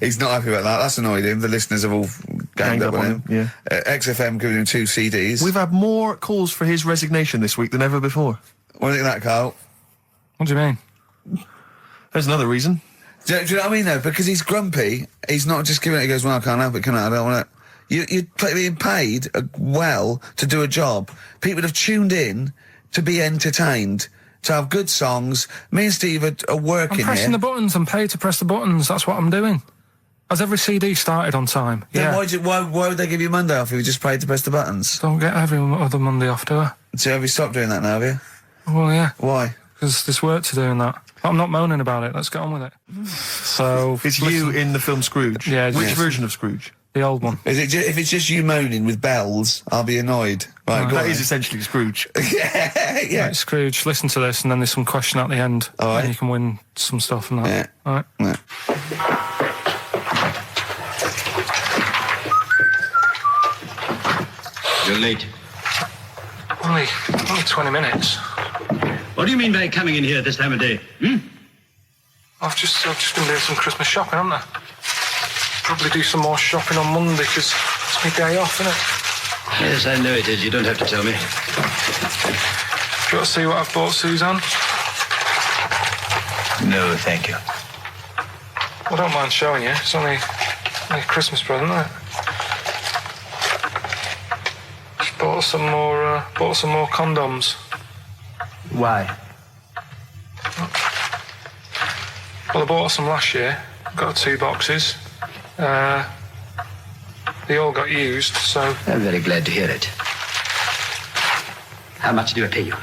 He's not happy about that. That's annoyed him. The listeners have all ganged up on him. Yeah. XFM giving him 2 CDs. We've had more calls for his resignation this week than ever before. What do you think of that, Karl? What do you mean? There's another reason. Do you know what I mean, though? Because he's grumpy, he's not just giving it, he goes, well, I can't help it, can I? I don't want it. You're being paid well to do a job. People have tuned in to be entertained, to have good songs. Me and Steve are working here. I'm pressing the buttons. I'm paid to press the buttons. That's what I'm doing. Has every CD started on time? Then why would they give you Monday off if you just paid to press the buttons? Don't get every other Monday off, do I? So have you stopped doing that now, have you? Well, yeah. Why? Because there's work to do in that. I'm not moaning about it. Let's get on with it. So it's you in the film Scrooge. Yeah. Which version of Scrooge? The old one. Is it? If it's just you moaning with bells, I'll be annoyed. Right, that is essentially Scrooge. yeah. Right, Scrooge, listen to this, and then there's some question at the end. All right. And you can win some stuff and that. Yeah. All right. Yeah. You're late. Only 20 minutes. What do you mean by coming in here at this time of day? I've just been doing some Christmas shopping, haven't I? Probably do some more shopping on Monday, because it's my day off, isn't it? Yes, I know it is. You don't have to tell me. Do you want to see what I've bought Suzanne? No, thank you. I don't mind showing you. It's only a Christmas present, isn't it? Just bought some more condoms. Why? Well, I bought some last year. Got 2 boxes. They all got used, so... I'm very glad to hear it. How much do I pay you?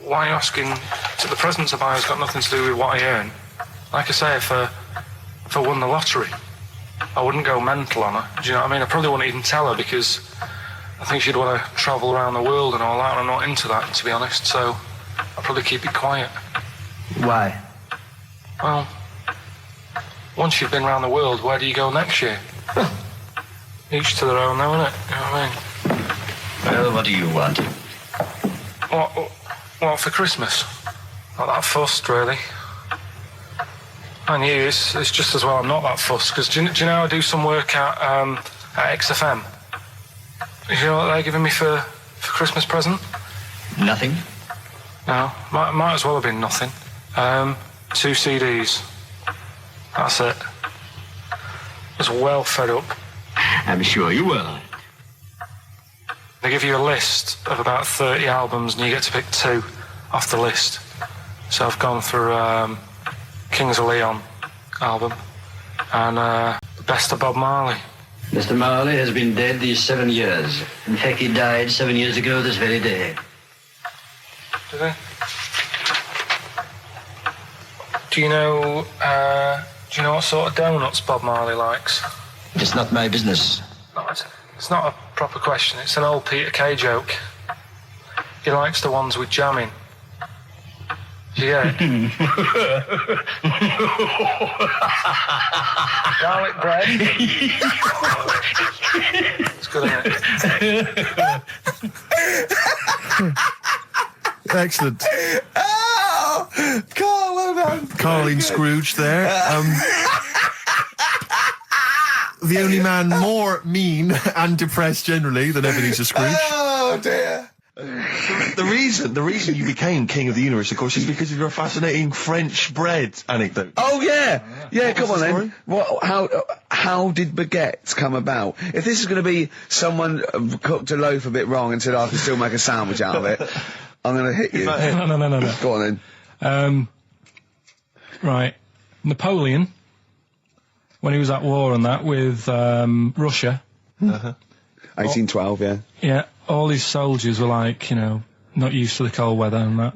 Why are you asking? So the presents I buy has got nothing to do with what I earn. Like I say, if I won the lottery, I wouldn't go mental on her. Do you know what I mean? I probably wouldn't even tell her, because I think she'd want to travel around the world and all that, and I'm not into that, to be honest, so I'll probably keep it quiet. Why? Well, once you've been around the world, where do you go next year? Each to their own, though, innit? You know what I mean? Well, what do you want? What for Christmas? Not that fussed, really. And you, it's just as well I'm not that fussed, because do you know I do some work at XFM? Do you know what they're giving me for Christmas present? Nothing? No, might as well have been nothing. 2 CDs. That's it. I was well fed up. I'm sure you will. They give you a list of about 30 albums and you get to pick 2 off the list. So I've gone for Kings of Leon album and the Best of Bob Marley. Mr. Marley has been dead these 7 years. In fact, he died 7 years ago this very day. Did he? Do you know what sort of donuts Bob Marley likes? It's not my business. No, it's not a proper question. It's an old Peter Kay joke. He likes the ones with jam in. Do you get it? Garlic bread. It's good, isn't it? Excellent. Oh! Karl, well done. Karl in Scrooge there. The only man more mean and depressed generally than Ebenezer Scrooge. Oh, dear. The reason you became King of the Universe, of course, is because of your fascinating French bread anecdote. Oh, yeah. Yeah, come on, the then. How did baguettes come about? If this is going to be someone cooked a loaf a bit wrong and said, I can still make a sandwich out of it, I'm going to hit you. No. Go on, then. Right. Napoleon, when he was at war and that with Russia. 1812, yeah. Yeah, all his soldiers were like, not used to the cold weather and that.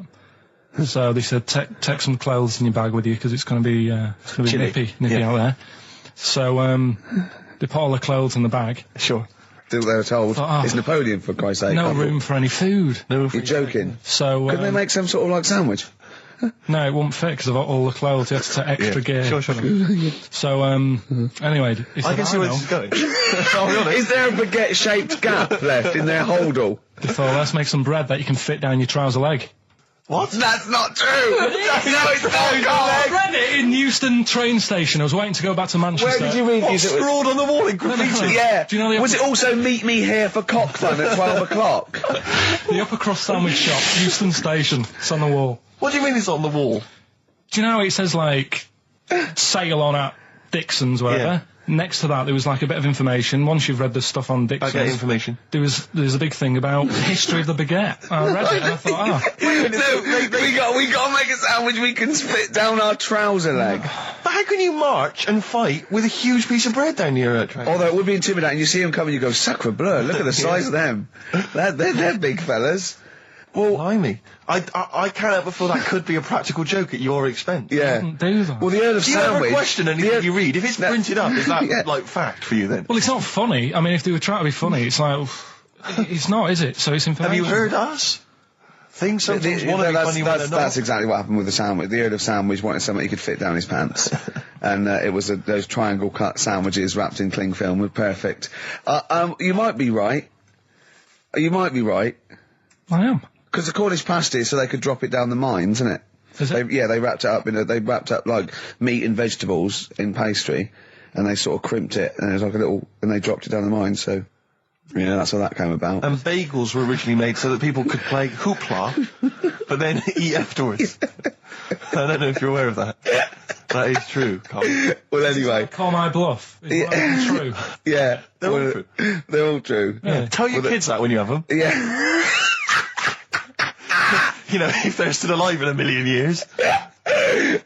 So they said, take some clothes in your bag with you because it's going to be nippy out there. So they put all the clothes in the bag. Sure. Did what they were told. It's Napoleon, for Christ's sake. No room for any food. You're joking. So couldn't they make some sort of sandwich? No, it wouldn't fit because of all the clothes. You had to take extra gear. Sure. So, anyway... He said, I can see where this is going. I'll be honest. Is there a baguette-shaped gap left in their holdall? They thought, let's make some bread that you can fit down your trouser leg. What? That's not true. No, it's not. I read it in Euston train station. I was waiting to go back to Manchester. Where did you read What, these? scrawled on the wall in graffiti? Yeah. Do you know the Was it also meet me here for cock fun at 12 o'clock? The upper crust sandwich shop, Euston station. It's on the wall. What do you mean it's on the wall? Do you know it says like sail on at Dixon's, whatever? Yeah. Next to that, there was like a bit of information. Once you've read the stuff on Dixon's, I get information. There's a big thing about the history of the baguette. I read it and I thought, No, we got to make a sandwich we can spit down our trouser leg. But how can you march and fight with a huge piece of bread down your train? Although it would be intimidating. You see them coming, you go, sacre bleu, look at the size of them. They're big fellas. Well, Blimey. I can't help but feel that could be a practical joke at your expense. yeah. do that. Well, the Earl of Do you ever Sandwich... question anything you read? If it's printed up, is that, Yeah. like, fact for you then? Well, it's not funny. I mean, if they were trying to be funny, it's like, it's not, is it? So it's Have information. you heard us? Things sometimes want to be funny when they're not. That's exactly what happened with the sandwich. The Earl of Sandwich wanted something he could fit down his pants. And it was those triangle cut sandwiches wrapped in cling film were perfect. You might be right. You might be right. I am. Because the Cornish pasty, so they could drop it down the mines, isn't it? Is it? They wrapped it up they wrapped up like meat and vegetables in pastry, and they sort of crimped it, and it was like and they dropped it down the mine, so, yeah, that's how that came about. And bagels were originally made so that people could play hoopla, but then eat afterwards. I don't know if you're aware of that. That is true, Carl. Well, anyway. Call my bluff. Is that true? Yeah. They're all true. They're all true. Yeah. Tell your kids that when you have them. Yeah. You know, if they're still alive in a million years.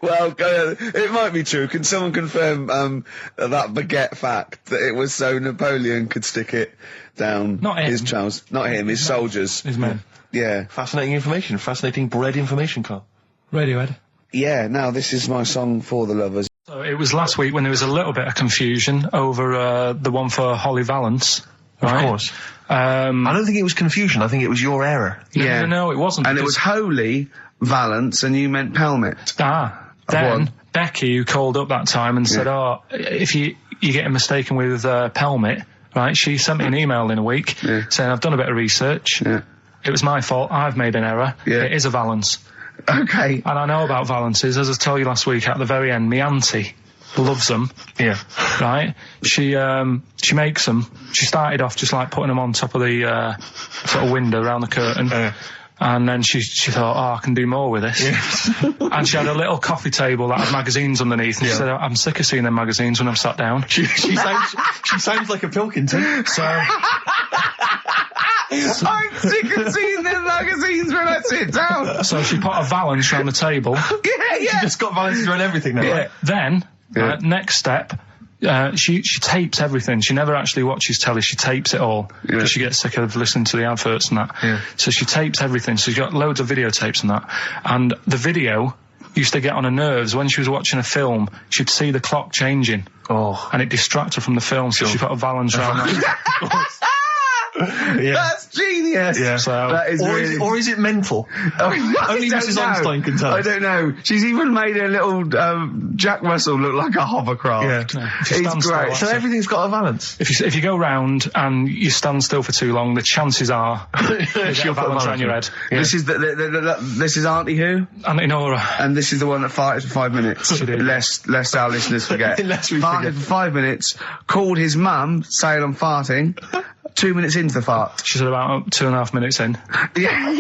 Well, it might be true. Can someone confirm that baguette fact that it was so Napoleon could stick it down Not him. his trousers? Not him, his soldiers. His men. Yeah. Fascinating information. Fascinating bread information, Carl. Radiohead. Yeah, now this is my song for the lovers. So it was last week when there was a little bit of confusion over the one for Holly Valance. Right? Of course. I don't think it was confusion. I think it was your error. No, it wasn't. And it was because- Holy Valance, and you meant Pelmet. Then One. Becky, who called up that time and said, "Oh, if you're getting mistaken with Pelmet," right? She sent me an email in a week saying, "I've done a bit of research. Yeah. It was my fault. I've made an error. Yeah. It is a Valance." Okay. And I know about Valances, as I told you last week. At the very end, my auntie loves them. Yeah. Right? She makes them. She started off just like putting them on top of the sort of window around the curtain. And then she thought, oh, I can do more with this. And she had a little coffee table that had magazines underneath. And she said, I'm sick of seeing them magazines when I'm sat down. She sounds like a Pilkington. So I'm sick of seeing them magazines when I sit down. so she put a Valance around the table. Yeah. Just got balances around everything now. Right? Then, next step, she tapes everything. She never actually watches telly. She tapes it all because she gets sick of listening to the adverts and that. Yeah. So she tapes everything. So she's got loads of videotapes and that. And the video used to get on her nerves. When she was watching a film, she'd see the clock changing. Oh. And it distracted her from the film. So she put a Valance around that. That's genius. Yeah. So, That is really... Or is it mental? Only Mrs. Einstein can tell. I don't know. She's even made a little Jack Russell look like a hovercraft. Yeah. If you It's stand still, great. that's So it. everything's got a balance. If you go round and you stand still for too long, the chances are you get a Valance around your head. Yeah. This is this is Auntie Who, Auntie Nora. and this is the one that farted for 5 minutes. She did. Lest our listeners forget. Lest we farted forget. for 5 minutes. Called his mum, saying I'm farting. 2 minutes into the fart. She said about 2.5 minutes in. Yeah.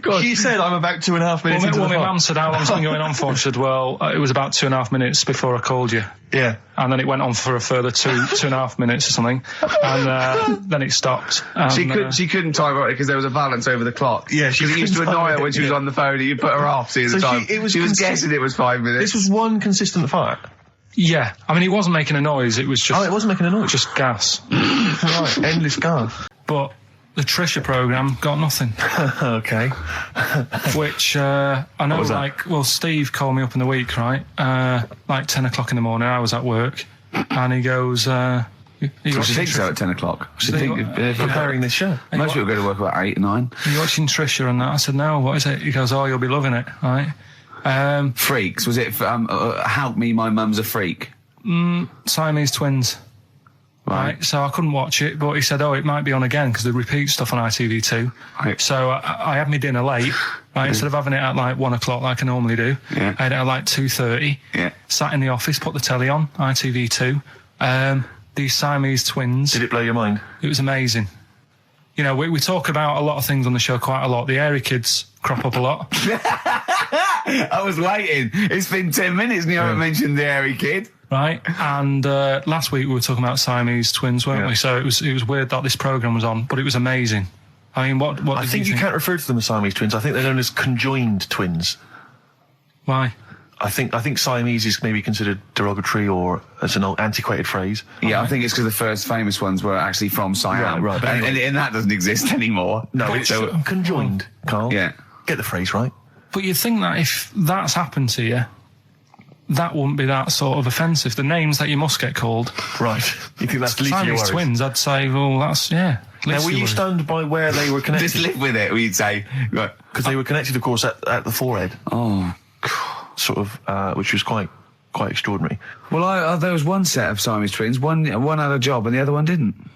God. She said I'm about 2.5 minutes into Well, the my fart. mum said, how long's it been going on for? She said, well, it was about 2.5 minutes before I called you. Yeah. And then it went on for a further 2.5 minutes or something. And then it stopped. And, She couldn't time it because there was a balance over the clock. Yeah, she Because it used to couldn't annoy time her when it, she was yeah. on the phone and you put her off seeing So the time. she was guessing it was 5 minutes. This was one consistent fart. yeah. I mean, it wasn't making a noise. It was just... Oh, it wasn't making a noise. Just gas. Right, endless gas. But the Trisha programme got nothing. Okay. Which, I know, was that? like, well, Steve called me up in the week, right? Like 10 o'clock in the morning, I was at work, and he goes, What do you think so at 10 o'clock? Should think Preparing this show. Most people go to work about 8, 9. Are you watching Trisha and that? I said, no, what is it? He goes, oh, you'll be loving it, right? Freaks. Was it, help me, my mum's a freak? Siamese twins. Right, so I couldn't watch it, but he said, oh, it might be on again, because they repeat stuff on ITV2. Right. So I had my dinner late, Right, instead of having it at like 1 o'clock like I normally do, I had it at like 2:30. Yeah. Sat in the office, put the telly on, ITV2. These Siamese twins. Did it blow your mind? It was amazing. You know, we talk about a lot of things on the show quite a lot. The Airy kids crop up a lot. I was waiting. It's been 10 minutes and you haven't mentioned the Airy kid. Right, and last week we were talking about Siamese twins, weren't we? So it was weird that this programme was on, but it was amazing. I mean, what I think you can't refer to them as Siamese twins. I think they're known as conjoined twins. Why? I think Siamese is maybe considered derogatory or as an old antiquated phrase. Yeah, I think it's because the first famous ones were actually from Siam. Right. And that doesn't exist anymore. No, it's conjoined, Carl. Yeah. Get the phrase right. But you'd think that if that's happened to you, that wouldn't be that sort of offensive. The names that you must get called. Right. You think that's least your Siamese worries? twins, I'd say, well, that's, Now, were you stunned by where they were connected? Just live with it, we'd say. Because they were connected, of course, at the forehead. Oh. Sort of, which was quite extraordinary. Well, there was one set of Siamese twins. One had a job and the other one didn't.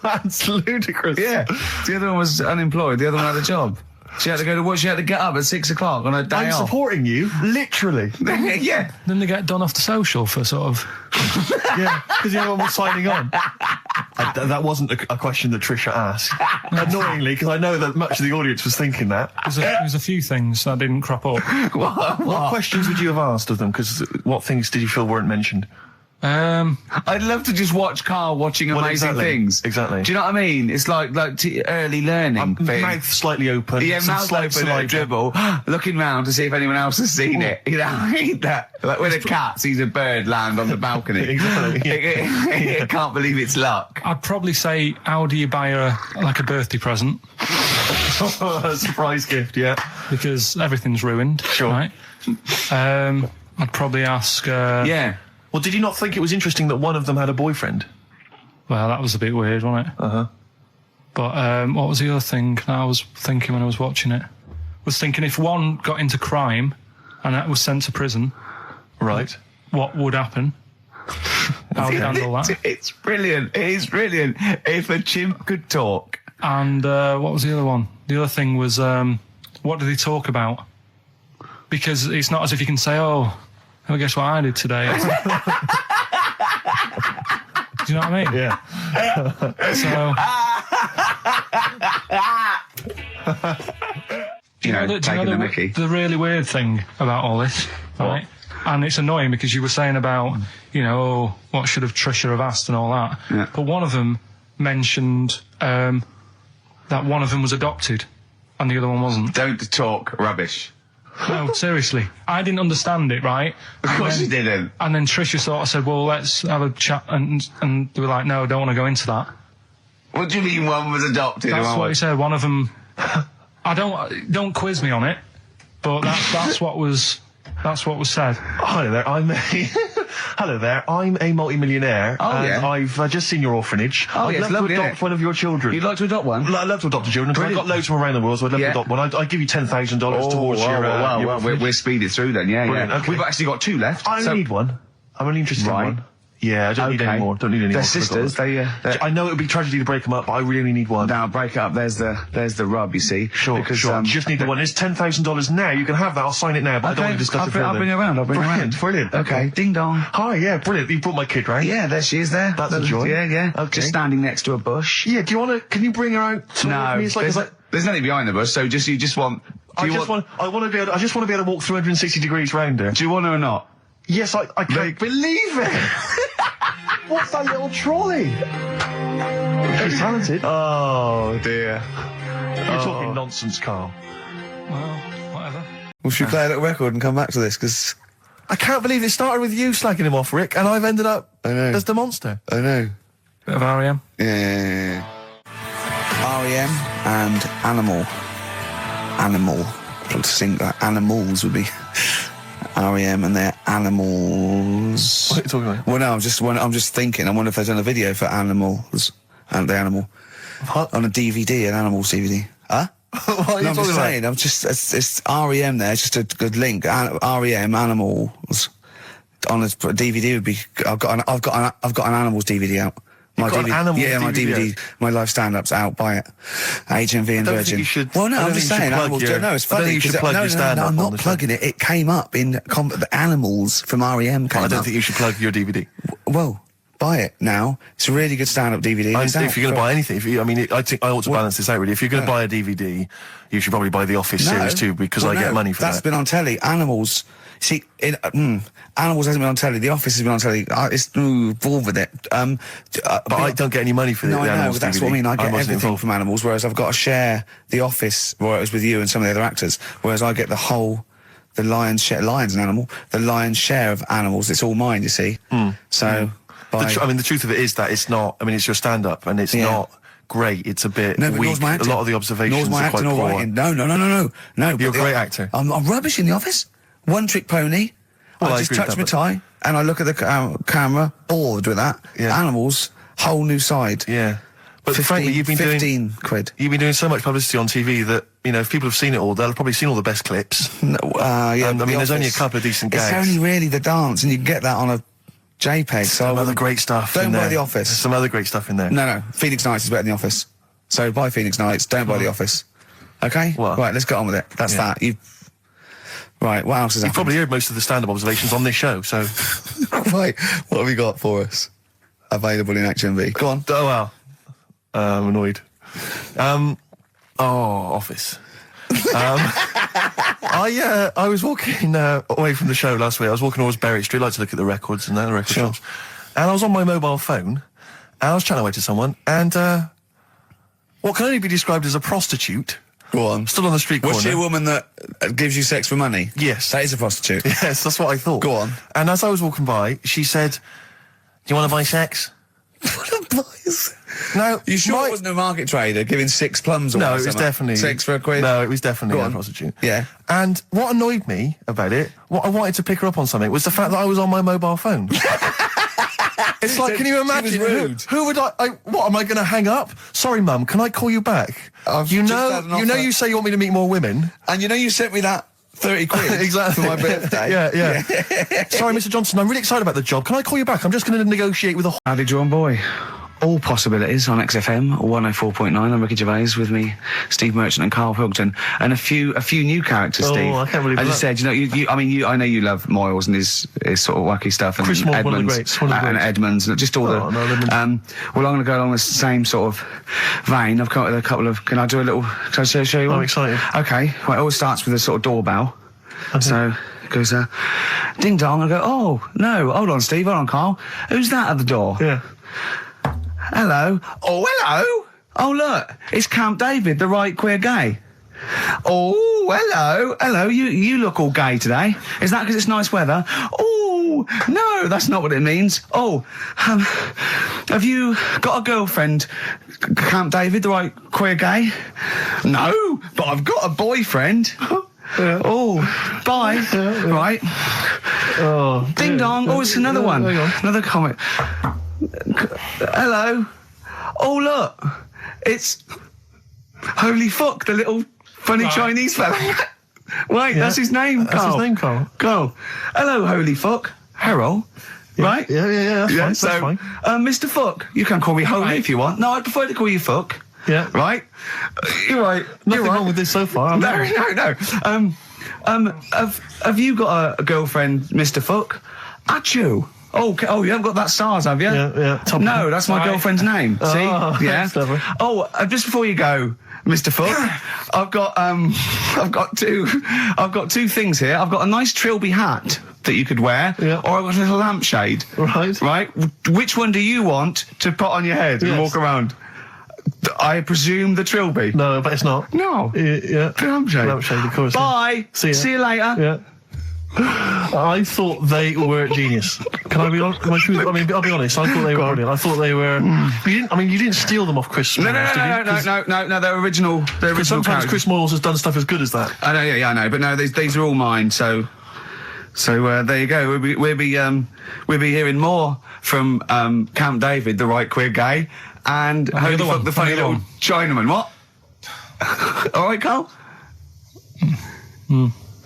That's ludicrous. Yeah. The other one was unemployed. The other one had a job. She had to go to work. She had to get up at 6 o'clock on her day I'm off. supporting you, literally. Yeah. Then they get done off the social for sort of... Yeah, because the other one was signing on. That wasn't a question that Trisha asked. Annoyingly, because I know that much of the audience was thinking that. There's a few things that didn't crop up. What questions would you have asked of them? Because what things did you feel weren't mentioned? I'd love to just watch Karl watching amazing things. Exactly. Do you know what I mean? It's like early learning thing. Mouth slightly open. Yeah, mouth open at a dribble, looking round to see if anyone else has seen it. You know, I hate that. Like when a cat sees a bird land on the balcony. Exactly. It can't believe it's luck. I'd probably say, how do you buy her like a birthday present? A surprise gift, yeah. Because everything's ruined. Sure. Right? I'd probably ask... Yeah. Well, did you not think it was interesting that one of them had a boyfriend? Well, that was a bit weird, wasn't it? Uh-huh. But what was the other thing that I was thinking when I was watching it? I was thinking if one got into crime and that was sent to prison, Right. what would happen? How would you handle that? It's brilliant. It is brilliant. If a chimp could talk. And what was the other one? The other thing was, what did they talk about? Because it's not as if you can say, oh, guess what I did today? Do you know what I mean? Yeah. Taking the mickey. The really weird thing about all this, right? And it's annoying because you were saying about, what should have Trisha have asked and all that. Yeah. But one of them mentioned that one of them was adopted and the other one wasn't. Don't talk rubbish. No, seriously. I didn't understand it, right? Of course you didn't. And then Trisha sort of said, well, let's have a chat. And they were like, no, don't want to go into that. What do you mean one was adopted? That's what he said. One of them... don't quiz me on it, but that's what was said. Hello there, I'm a multi-millionaire, and I've just seen your orphanage. I'd love to adopt one of your children. You'd like to adopt one? I'd love to adopt a children, because I've got loads from around the world, so I'd love to adopt one. I'd give you $10,000 towards your orphanage. We'll speed it through then, yeah. Okay. We've actually got 2 left. I only need one. I'm only interested in one. Yeah, I don't need any more. They're sisters. I know it would be tragedy to break them up, but I really only need one. Now break it up. There's the rub. You see. Sure. You just need the one. It's $10,000 now. You can have that. I'll sign it now, but I don't want to discuss it further. I'll bring it around. Brilliant. Okay. Ding dong. Hi. Yeah. Brilliant. You brought my kid round. Yeah. There she is. There. That's a joy. Yeah. Okay. Just standing next to a bush. Yeah. Do you want to? Can you bring her out? No. Me? There's nothing behind the bush. So you just want. I just want to be able to walk 360 degrees round her. Do you want her or not? Yes. I can't believe it. What's that little trolley? She's talented. Oh dear. You're talking nonsense, Carl. Well, whatever. Well, should we play a little record and come back to this? Because I can't believe it started with you slagging him off, Rick, and I've ended up as the monster. I know. Bit of R.E.M. Yeah. R.E.M. and Animal. To sing that Animals would be R.E.M. and their Animals. What are you talking about? Well, no, I'm just thinking. I wonder if there's done a video for Animals and the Animal on a DVD, an Animals DVD. Huh? What are you I'm talking just about? saying. It's R.E.M. there. It's just a good link. R.E.M. Animals on a DVD would be. I've got an Animals DVD out. My got an animal yeah, my DVD. DVD, my live stand-up's out. Buy it. HMV and I don't Virgin. think you should- Well, no, I don't I'm just think you should saying. plug Animals. your- No, it's I don't funny. think you should 'cause plug no, your no, stand-up no, I'm on not the show. plugging it. It came up in the Animals from REM. Came I don't up. think you should plug your DVD. Well, buy it now. It's a really good stand-up DVD. It's out If you're going to for- buy anything, I think I ought to balance this out really. If you're going to buy a DVD, you should probably buy the Office series too, because I get money for That's that. been on telly. Animals. See, Animals hasn't been on telly. The Office has been on telly. It's involved with it. But I don't get any money for No, the I know, Animals but that's DVD. what I mean. I get wasn't everything involved. from Animals, whereas I've got to share The Office royalties with you and some of the other actors, whereas I get the lion's share. Lion's an animal. The lion's share of Animals. It's all mine, you see. So, The truth of it is that it's not. I mean, it's your stand-up, and it's not great. It's a bit no, but weak. nor's my A acting. lot of the observations Nor's my are quite acting or poor. writing. No. You're a but great actor. I'm rubbish in The Office. One trick pony. Well, I I just agree with touch that, my but- tie and I look at the camera, bored with that. Yeah. Animals, whole new side. Yeah, but 15, frankly, you've been 15 quid. You've been doing so much publicity on TV that, if people have seen it all, they'll have probably seen all the best clips. No, yeah, And, but The there's only a Office, couple of decent It's gags. only really the dance, and you can get that on a JPEG. So Some other great stuff Don't in buy there. The Office. There's some other great stuff in there. No, Phoenix Nights is better than The Office. So buy Phoenix Nights, don't buy The Office. Okay? Well, right, let's get on with it. That's yeah. that. Right, what else is You've happening? probably heard most of the stand-up observations on this show, so... Right, what have we got for us? Available in HMV. Go on. Oh, well. I'm annoyed. Office. I was walking away from the show last week. I was walking towards Berry Street, like to look at the records and the record Sure. shops. And I was on my mobile phone, and I was chatting away to someone, and what can only be described as a prostitute Go on. stood on the street corner. Was she a woman that gives you sex for money? Yes. That is a prostitute. Yes, that's what I thought. Go on. And as I was walking by, she said, "Do you want to buy sex?" What a place. Now, You sure it wasn't a market trader giving 6 plums or No, it was something? definitely 6 for a quid? No, it was definitely Go a on. prostitute. Yeah. And what annoyed me about it, what I wanted to pick her up on something, was the fact that I was on my mobile phone. It's like, can you She imagine? was rude. Who would what am I going to hang up? Sorry, Mum, can I call you back? I've You just know, had an you know, offer. you say you want me to meet more women. And you sent me that 30 quid Exactly. for my birthday. Yeah. Sorry, Mr. Johnson, I'm really excited about the job. Can I call you back? I'm just going to negotiate with a... Howdy, John Boy. All possibilities on XFM 104.9. I'm Ricky Gervais, with me, Steve Merchant and Karl Pilkington, and a few new characters. Oh, Steve. I can't believe As I that. said, I know you love Moyles and his sort of wacky stuff, and Chris Moyles, Edmonds, one of the greats, one of the and greats. Edmonds, and just all Oh, no, Edmonds. well, I'm going to go along the same sort of vein. I've come up with a couple of. Can I do a little? Can I show you one? I'm excited. Okay. Well, it always starts with a sort of doorbell. So it goes, ding dong. I go, oh no, hold on, Steve, hold on, Karl. Who's that at the door? Yeah. Hello. Oh, hello. Oh, look, it's Camp David, the right queer gay. Oh, hello. Hello, you look all gay today. Is that because it's nice weather? Oh, no, that's not what it means. Oh, have you got a girlfriend, Camp David, the right queer gay? No, but I've got a boyfriend. Yeah. Oh, bye. Right. Oh. Ding dong. Oh, it's another one. Hang on. Another comment. Hello. Oh, look. It's Holy Fuck, the little funny Chinese fella. Wait, that's his name, That's Karl. his name, Karl. Karl. Hello, Holy Fuck. Harold. Right? Yeah, that's so, fine. Mr. Fuck, you can call me Holy if you want. No, I prefer to call you Fuck. Yeah. Right? You're right. Nothing You're right. wrong with this so far. No. Have you got a girlfriend, Mr. Fuck? Achoo. Oh, you haven't got that SARS, have you? Yeah. No, that's my girlfriend's name. See? Oh, Yeah. that's lovely. Oh, just before you go, Mr. Fuck, I've got two things here. I've got a nice Trilby hat that you could wear, Yeah. or I've got a little lampshade. Right. Right? Which one do you want to put on your head and Yes. walk around? I presume the Trilby. No, but it's not. No. Yeah. Lampshade. Lampshade, of course. Bye. See ya. See you later. Yeah. I thought they were genius. Can I be honest? I'll be honest. I thought they were brilliant. I thought they were. You didn't steal them off Chris. No, Moyles, did you? no, they're original. They're original Sometimes characters. Chris Moyles has done stuff as good as that. I know, yeah, I know, but no, these are all mine. So there you go. We'll be hearing more from Camp David, the right queer gay, and Holy other Fuck, one, the funny the other little one. Chinaman. What? All right, Karl.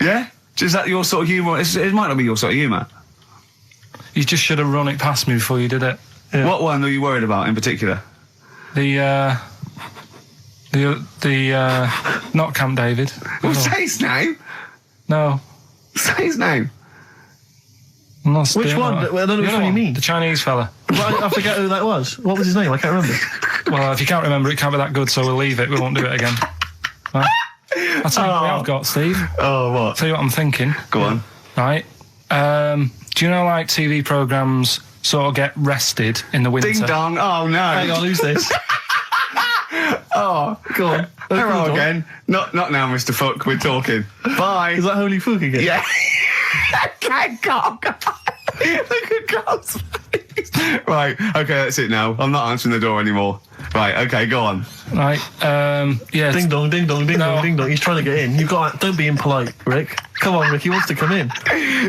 Yeah. Is that your sort of humour? It might not be your sort of humour. You just should have run it past me before you did it. Yeah. What one are you worried about in particular? The not Camp David. Well, Oh, say his name. no. Say his name. I'm not Which doing one? that. I don't know The which other one you mean. The Chinese fella. Well, I forget who that was. What was his name? I can't remember. Well, if you can't remember, it can't be that good, so we'll leave it. We won't do it again. Right? I'll tell you what I've got, Steve. Oh, what? Tell you what I'm thinking. Go on. Right. Do you know, like, TV programmes sort of get rested in the winter? Ding dong. Oh no. Hang on, who's this? Oh, Go on. hello again. Not now, Mr. Fuck. We're talking. Bye. Is that Holy Fook again? Yeah. Okay, God. Look at Carl's face. Right. Okay, that's it now. I'm not answering the door anymore. Right. Okay, go on. Right. Yeah. Ding dong, ding dong, ding No. dong, ding dong. He's trying to get in. You've got. Don't be impolite, Rick. Come on, Rick. He wants to come in.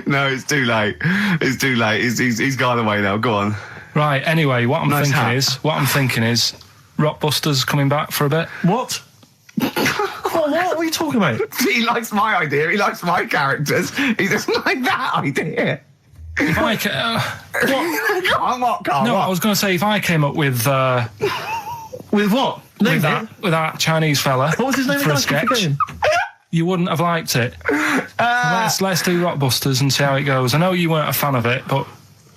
No, it's too late. It's too late. He's gone away now. Go on. Right. Anyway, what I'm Nice thinking hat. is Rockbusters coming back for a bit. What? What are you talking about? He likes my idea. He likes my characters. He doesn't like that idea. If I Go on, what, Carl? no, what? I was going to say if I came up with With what? Name it. with that Chinese fella What was his name for again? a I keep sketch, forgetting. you wouldn't have liked it. Let's do Rockbusters and see how it goes. I know you weren't a fan of it, but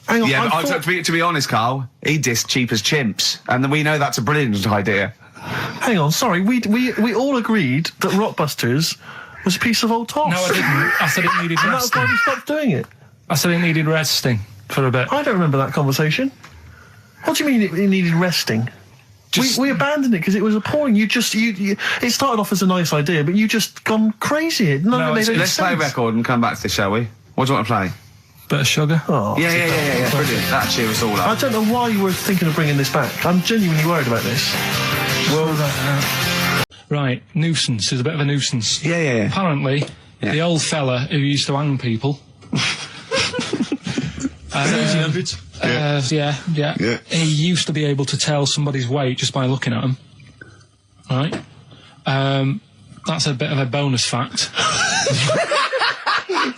Hang on. Yeah, I but thought- to be honest, Carl, he dissed Cheap as Chimps, and we know that's a brilliant idea. Hang on. Sorry. We all agreed that Rockbusters was a piece of old toss. no, I didn't. I said it needed And that's why resting. we stopped doing it. I said it needed resting for a bit. I don't remember that conversation. What do you mean it needed resting? We abandoned it because it was appalling. You it started off as a nice idea, but you just gone crazy. None of it made any Let's play a sense. record and come back to this, shall we? What do you want to play? Bit of sugar. Oh, Yeah. Brilliant. That cheer us all I up. don't know why you were thinking of bringing this back. I'm genuinely worried about this. Right, nuisance is a bit of a nuisance. Yeah. Apparently, the old fella who used to hang people. Yeah. Yeah. He used to be able to tell somebody's weight just by looking at them. Right? That's a bit of a bonus fact.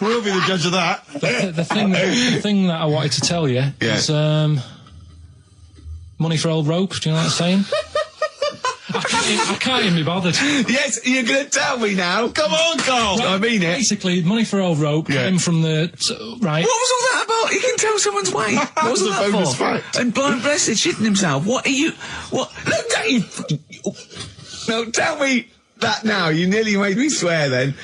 We'll be the judge of that. The thing that I wanted to tell you is money for old rope. Do you know what I'm saying? I can't even be bothered. Yes, you're going to tell me now. Come on, Carl. I mean it. Basically, money for old rope came from the right. What was all that about? You can tell someone's weight. What was all that bonus for? fact. And blind blessed shitting himself. What are you? What? Look at you. No, tell me that now. You nearly made me swear then.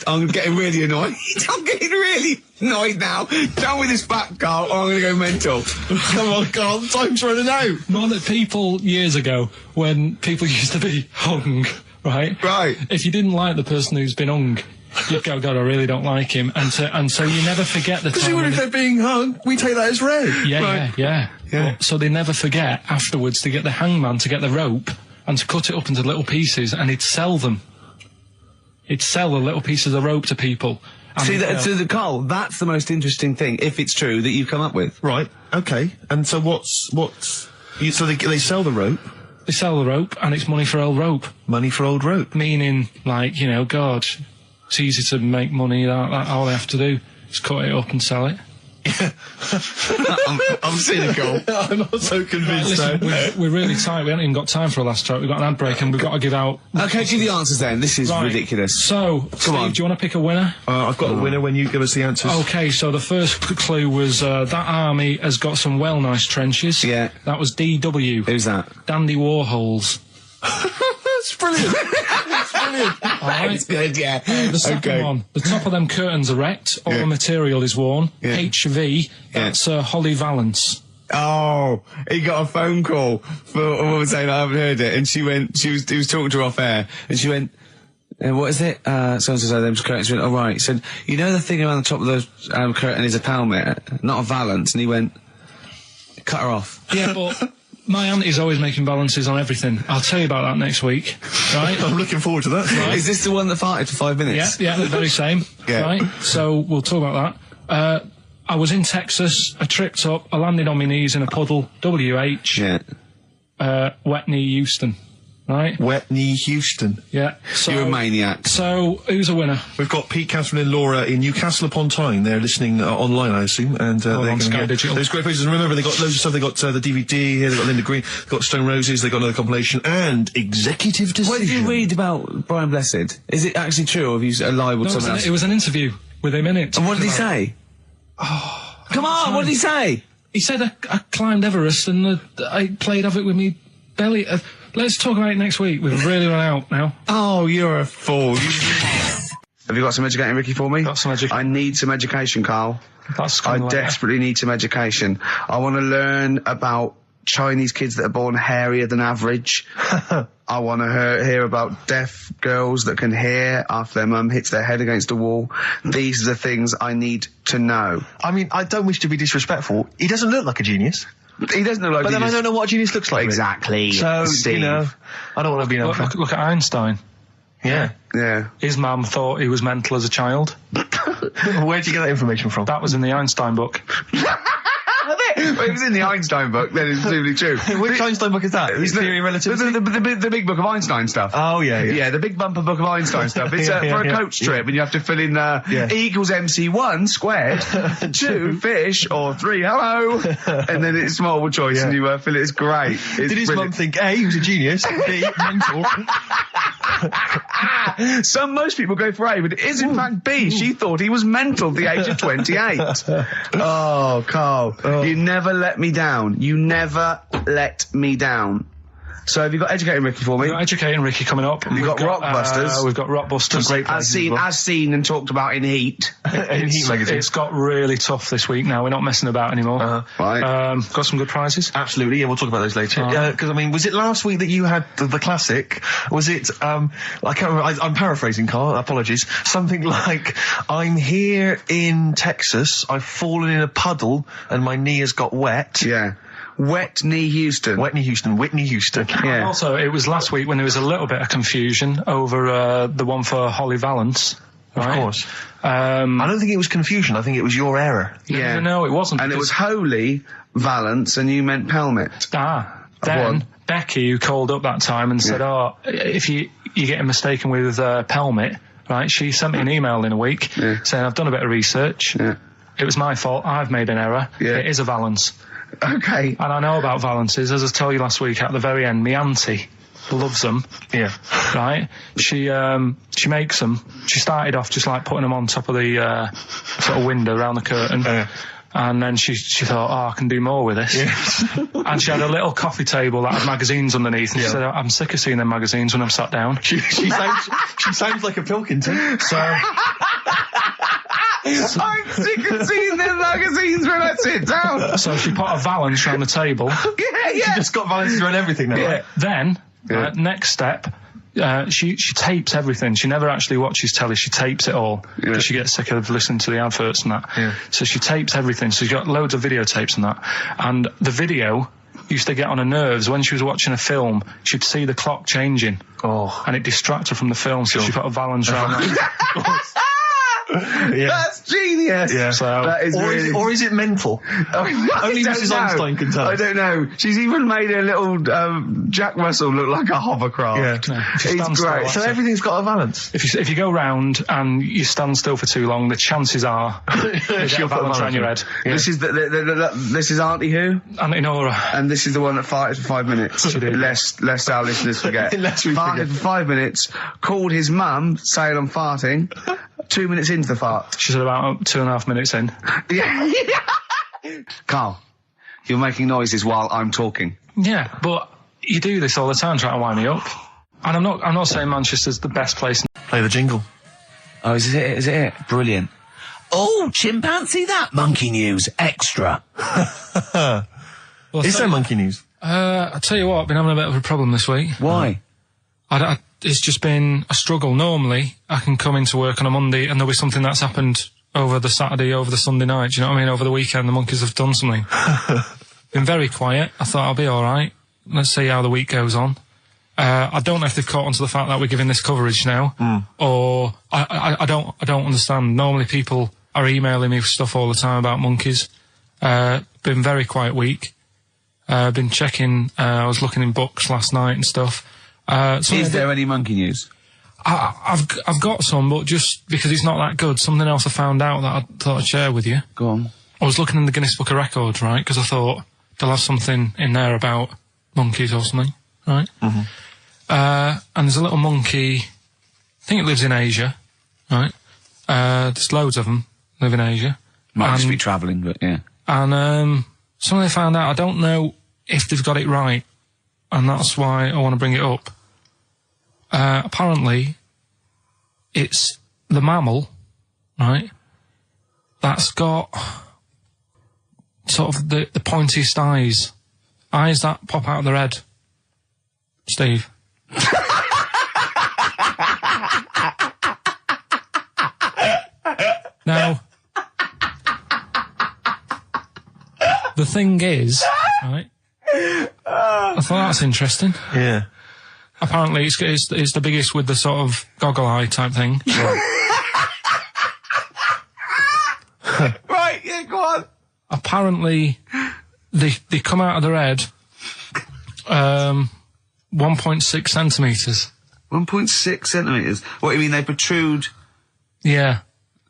I'm getting really annoyed. I'm getting really annoyed now. Tell me this fact, Carl, or I'm going to go mental. Come on, Carl. Time's running out. More that people years ago, when people used to be hung, right? Right. If you didn't like the person who's been hung, you'd go, God, I really don't like him, and so you never forget the Because time. even when if they're being hung, we take that as read. yeah. But, so they never forget afterwards to get the hangman to get the rope and to cut it up into little pieces, and he'd sell them. He'd sell the little pieces of rope to people. And See, he'd go, Carl, that's the most interesting thing, if it's true, that you've come up with. Right. Okay. And so so they sell the rope. they sell the rope, and it's money for old rope. Money for old rope. Meaning, like, you know, God, it's easy to make money. That all they have to do is cut it up and sell it. I'm cynical. I'm not so convinced Listen, now. we're really tight. We haven't even got time for a last track. We've got an ad break, and we've got to give out. Okay, do the answers then. This is Right. ridiculous. So, Steve, on. do you want to pick a winner? I've got a winner when you give us the answers. Okay, so the first clue was that army has got some well nice trenches. Yeah. That was DW. Who's that? Dandy Warhols. That's brilliant. That's brilliant. All right. That's good, yeah. The second one, the top of them curtains are wrecked, all the material is worn. Yeah. HV, that's Holly Valance. Oh, he got a phone call for a woman saying I haven't heard it, and he was talking to her off air, and she went, what is it? So-and-so them's curtains. She went, oh right. He said, you know the thing around the top of those curtain is a palmet, not a valance, and he went, cut her off. Yeah, but my auntie's always making balances on everything. I'll tell you about that next week, right? I'm looking forward to that. Right. Is this the one that farted for 5 minutes? Yeah, the very same. Yeah. Right? So we'll talk about that. I was in Texas, I tripped up, I landed on my knees in a puddle, WH, Yeah. wet knee Houston. right? Whitney Houston. Yeah. So, You're a maniac. So, who's a winner? We've got Pete, Catherine and Laura in Newcastle upon Tyne. They're listening online, I assume, and they're on going to Sky hear Digital. those great places. And remember, they got loads of stuff. They got the DVD here. They got Linda Green. They got Stone Roses. They got another compilation and Executive Decision. What did you read about Brian Blessed? Is it actually true, or have you lied with someone else? It was an interview with him in it. And what did he say? Oh, Come on, what did he say? He said I climbed Everest and I played of it with me belly. Let's talk about it next week. We've really run out now. Oh, you're a fool. Have you got some educating, Ricky, for me? Got some education. I need some education, Karl. That's I kind of desperately need some education. I want to learn about Chinese kids that are born hairier than average. I want to hear about deaf girls that can hear after their mum hits their head against a wall. These are the things I need to know. I mean, I don't wish to be disrespectful. He doesn't look like a genius. He doesn't look like But then I don't know what a genius looks like. Exactly. So, Steve. you know, I don't want to be an Look at Einstein. Yeah. Yeah. His mum thought he was mental as a child. Where'd you get that information from? That was in the Einstein book. Well, it was in the Einstein book, then it's presumably true. Which Einstein book is that? His Theory of Relativity? The big book of Einstein stuff. Oh, yeah. Yeah, the big bumper book of Einstein stuff. It's Yeah, for a yeah, coach trip, and you have to fill in E equals MC1 squared, 2 fish, or 3 hello, and then it's multiple choice, and you fill it. It's great. It's Did his mum brilliant. think, A, he was a genius, B, mental? Most people go for A, but it is in fact B. She thought he was mental at the age of 28. Oh, Karl, you never let me down. You never let me down. So have you got Educating Ricky for me? We've got Educating Ricky coming up. We've got Rockbusters. We've got Rockbusters. Great As seen and talked about in Heat. In Heat magazine. It's got really tough this week now. We're not messing about anymore. Right. Got some good prizes. Absolutely, yeah, we'll talk about those later. Because, I mean, was it last week that you had the classic? Was it, I can't remember, I'm paraphrasing, Karl, apologies. Something like, I'm here in Texas, I've fallen in a puddle, and my knee has got wet. Yeah. Whitney Houston. Whitney Houston. And Yeah. also, it was last week when there was a little bit of confusion over the one for Holly Valance. Right? Of course. I don't think it was confusion, I think it was your error. Yeah. No, it wasn't. And it was Holy Valance, and you meant Pelmet. Then Becky, who called up that time and said, if you're getting mistaken with Pelmet, right, she sent me an email in a week saying, I've done a bit of research. Yeah. It was my fault. I've made an error. Yeah. It is a Valance. Okay. And I know about Valances. As I told you last week, at the very end, my auntie loves them. Yeah. Right? She makes them. She started off just like putting them on top of the sort of window around the curtain. And then she thought, I can do more with this. Yeah. And she had a little coffee table that had magazines underneath. And she said, I'm sick of seeing them magazines when I'm sat down. She sounds like a Pilkington. So... I'm sick of seeing them magazines when I sit down. So she put a Valance around the table. She just got Valance around everything now. Yeah. Then, next step, she tapes everything. She never actually watches telly. She tapes it all because she gets sick of listening to the adverts and that. Yeah. So she tapes everything. So she's got loads of videotapes and that. And the video used to get on her nerves. When she was watching a film, she'd see the clock changing. Oh. And it distracted her from the film, so she put a Valance around that. Yeah. That's genius. Yeah. So, that is or is it mental? Only Mrs. Einstein can tell. I don't know. She's even made a little Jack Russell look like a hovercraft. Yeah. It's great. So everything's got a Valance. If you go round and you stand still for too long, the chances are you get a Valance around your head. Yeah. This is this is Auntie who? Auntie Nora. And this is the one that farted for 5 minutes. lest our listeners forget. Lest we farted forget. for 5 minutes, called his mum, saying I'm farting. 2 minutes into the fart. She's about 2.5 minutes in. Yeah. Karl, you're making noises while I'm talking. Yeah, but you do this all the time trying to wind me up. And I'm not saying Manchester's the best place. Play the jingle. Oh, is it? Is it? Brilliant. Oh, chimpanzee, that monkey news extra. Well, Is there monkey news? I tell you what, I've been having a bit of a problem this week. Why? It's just been a struggle. Normally, I can come into work on a Monday and there'll be something that's happened over the Saturday, over the Sunday night. Do you know what I mean? Over the weekend, the monkeys have done something. Been very quiet. I thought I'll be all right. Let's see how the week goes on. I don't know if they've caught on to the fact that we're giving this coverage now, or I don't understand. Normally, people are emailing me stuff all the time about monkeys. Been very quiet week. Been checking. I was looking in books last night and stuff. Is there any monkey news? I've got some, but just because it's not that good, something else I found out that I thought I'd share with you. Go on. I was looking in the Guinness Book of Records, right, because I thought they'll have something in there about monkeys or something, right? Mm-hmm. And there's a little monkey, I think it lives in Asia, right? There's loads of them live in Asia. Might just be travelling, but yeah. And something they found out, I don't know if they've got it right, and that's why I want to bring it up. Apparently, it's the mammal, right, that's got sort of the pointiest eyes that pop out of their head. Steve. Now, the thing is, right, I thought that's interesting. Yeah. Apparently, it's the biggest with the sort of goggle eye type thing. Right, yeah, go on. Apparently, they come out of their head 1.6 centimetres. 1.6 centimetres? What, you mean they protrude? Yeah.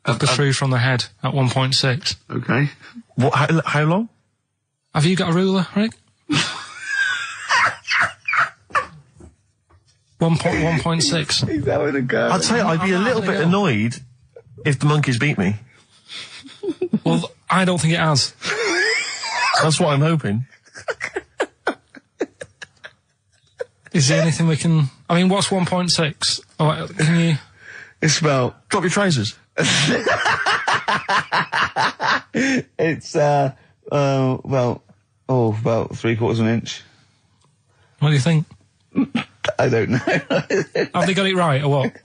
They protrude from the head at 1.6. Okay. What? How long? Have you got a ruler, Rick? 1.6. He's having a go. I'd say I'd be a little bit annoyed if the monkeys beat me. Well, I don't think it has. That's what I'm hoping. Is there anything we can... I mean, what's 1.6? Oh, can you... It's about... Drop your trousers. It's, about 3/4 of an inch. What do you think? I don't know. Have they got it right, or what?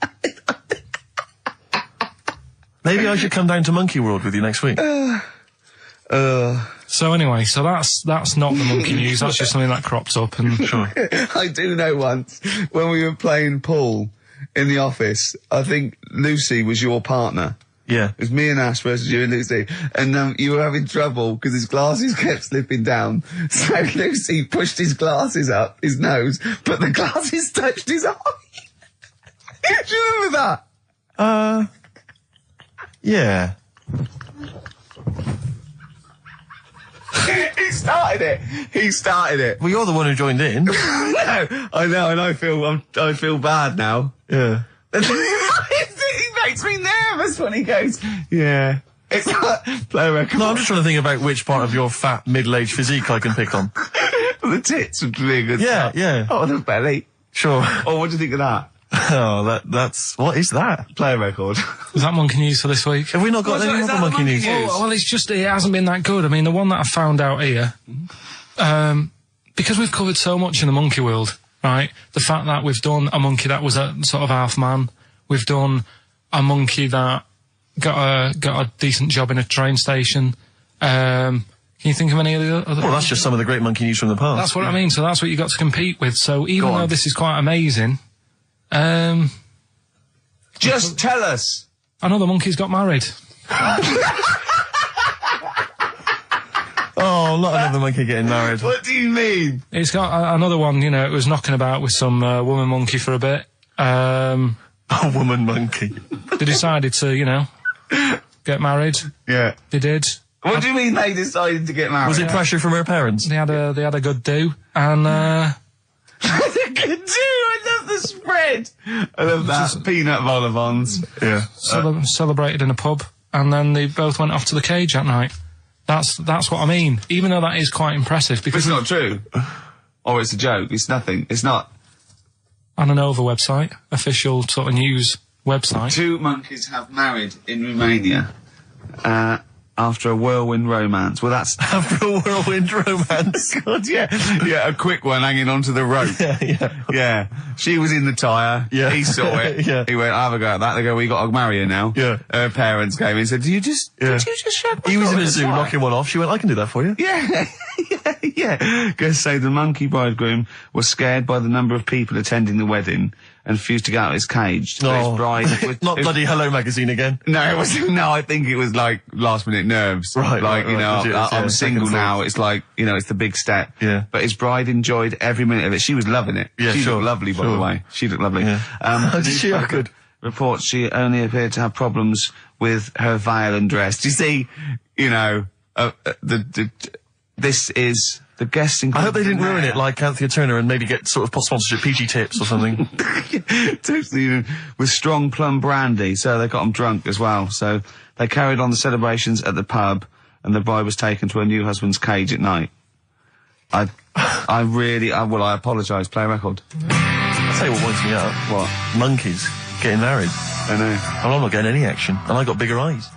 Maybe I should come down to Monkey World with you next week. So anyway, so that's not the monkey news, that's just something that cropped up and... Sure. I do know once, when we were playing pool in the office, I think Lucy was your partner. Yeah. It was me and Ash versus you and Lucy. And you were having trouble because his glasses kept slipping down. So Lucy pushed his glasses up his nose, but the glasses touched his eye. Do you remember that? Yeah. He started it. Well, you're the one who joined in. No, I know, and I feel bad now. Yeah. He makes me nervous when he goes, yeah. It's like, play a record. No, I'm just trying to think about which part of your fat, middle-aged physique I can pick on. The tits would be a good Yeah, start. yeah. Oh, the belly. Sure. Oh, what do you think of that? Oh, that's... What is that? Play a record. Is that monkey news for this week? Have we not got any other monkey news? Well, it's just, it hasn't been that good. I mean, the one that I found out here, because we've covered so much in the monkey world, right? The fact that we've done a monkey that was a sort of half man, we've done a monkey that got a decent job in a train station. Can you think of any of the other? Well, that's just some of the great monkey news from the past. That's what I mean. So that's what you got to compete with. So even though this is quite amazing, Just tell us. another monkey's got married. Oh, not another monkey getting married. What do you mean? It's got another one. You know, it was knocking about with some woman monkey for a bit. A woman monkey. They decided to, you know, get married. Yeah. They did. What do you mean they decided to get married? Was it pressure from her parents? They had a good do, and Good do. I love the spread. I love that. Peanut vol-au-vents. Yeah. celebrated in a pub, and then they both went off to the cage that night. That's what I mean. Even though that is quite impressive, But because it's not true. Or it's a joke. It's nothing. It's not. on an Nova website, official sort of news website. 2 monkeys have married in Romania after a whirlwind romance. Well, that's... After a whirlwind romance. God, yeah. Yeah, a quick one hanging onto the rope. Yeah. She was in the tyre. Yeah. He saw it. Yeah. He went, have a go at that. They go, we got to marry her now. Yeah. Her parents came in and said, did you just shag my He was in a daughter's zoo wife?" knocking one off. She went, I can do that for you. Yeah. Yeah. Guests say the monkey bridegroom was scared by the number of people attending the wedding and refused to get out of his cage. But his bride... Not bloody Hello Magazine again. No, it wasn't. No, I think it was like last minute nerves. Right, like, right, you know, legit, I'm single now. It's like, you know, it's the big step. Yeah. But his bride enjoyed every minute of it. She was loving it. Yeah, she sure, looked lovely, by the way. She looked lovely. Yeah. Did she? Oh, good. Reports she only appeared to have problems with her veil and dress. Do you see, you know, this is the guesting. I hope they didn't ruin it like Anthea Turner and maybe get sort of sponsorship PG tips or something. Totally, with strong plum brandy, so they got them drunk as well. So they carried on the celebrations at the pub, and the bride was taken to her new husband's cage at night. I apologise, play a record. I'll tell you what winds me up. What? Monkeys getting married. I know. I'm not getting any action, and I got bigger eyes.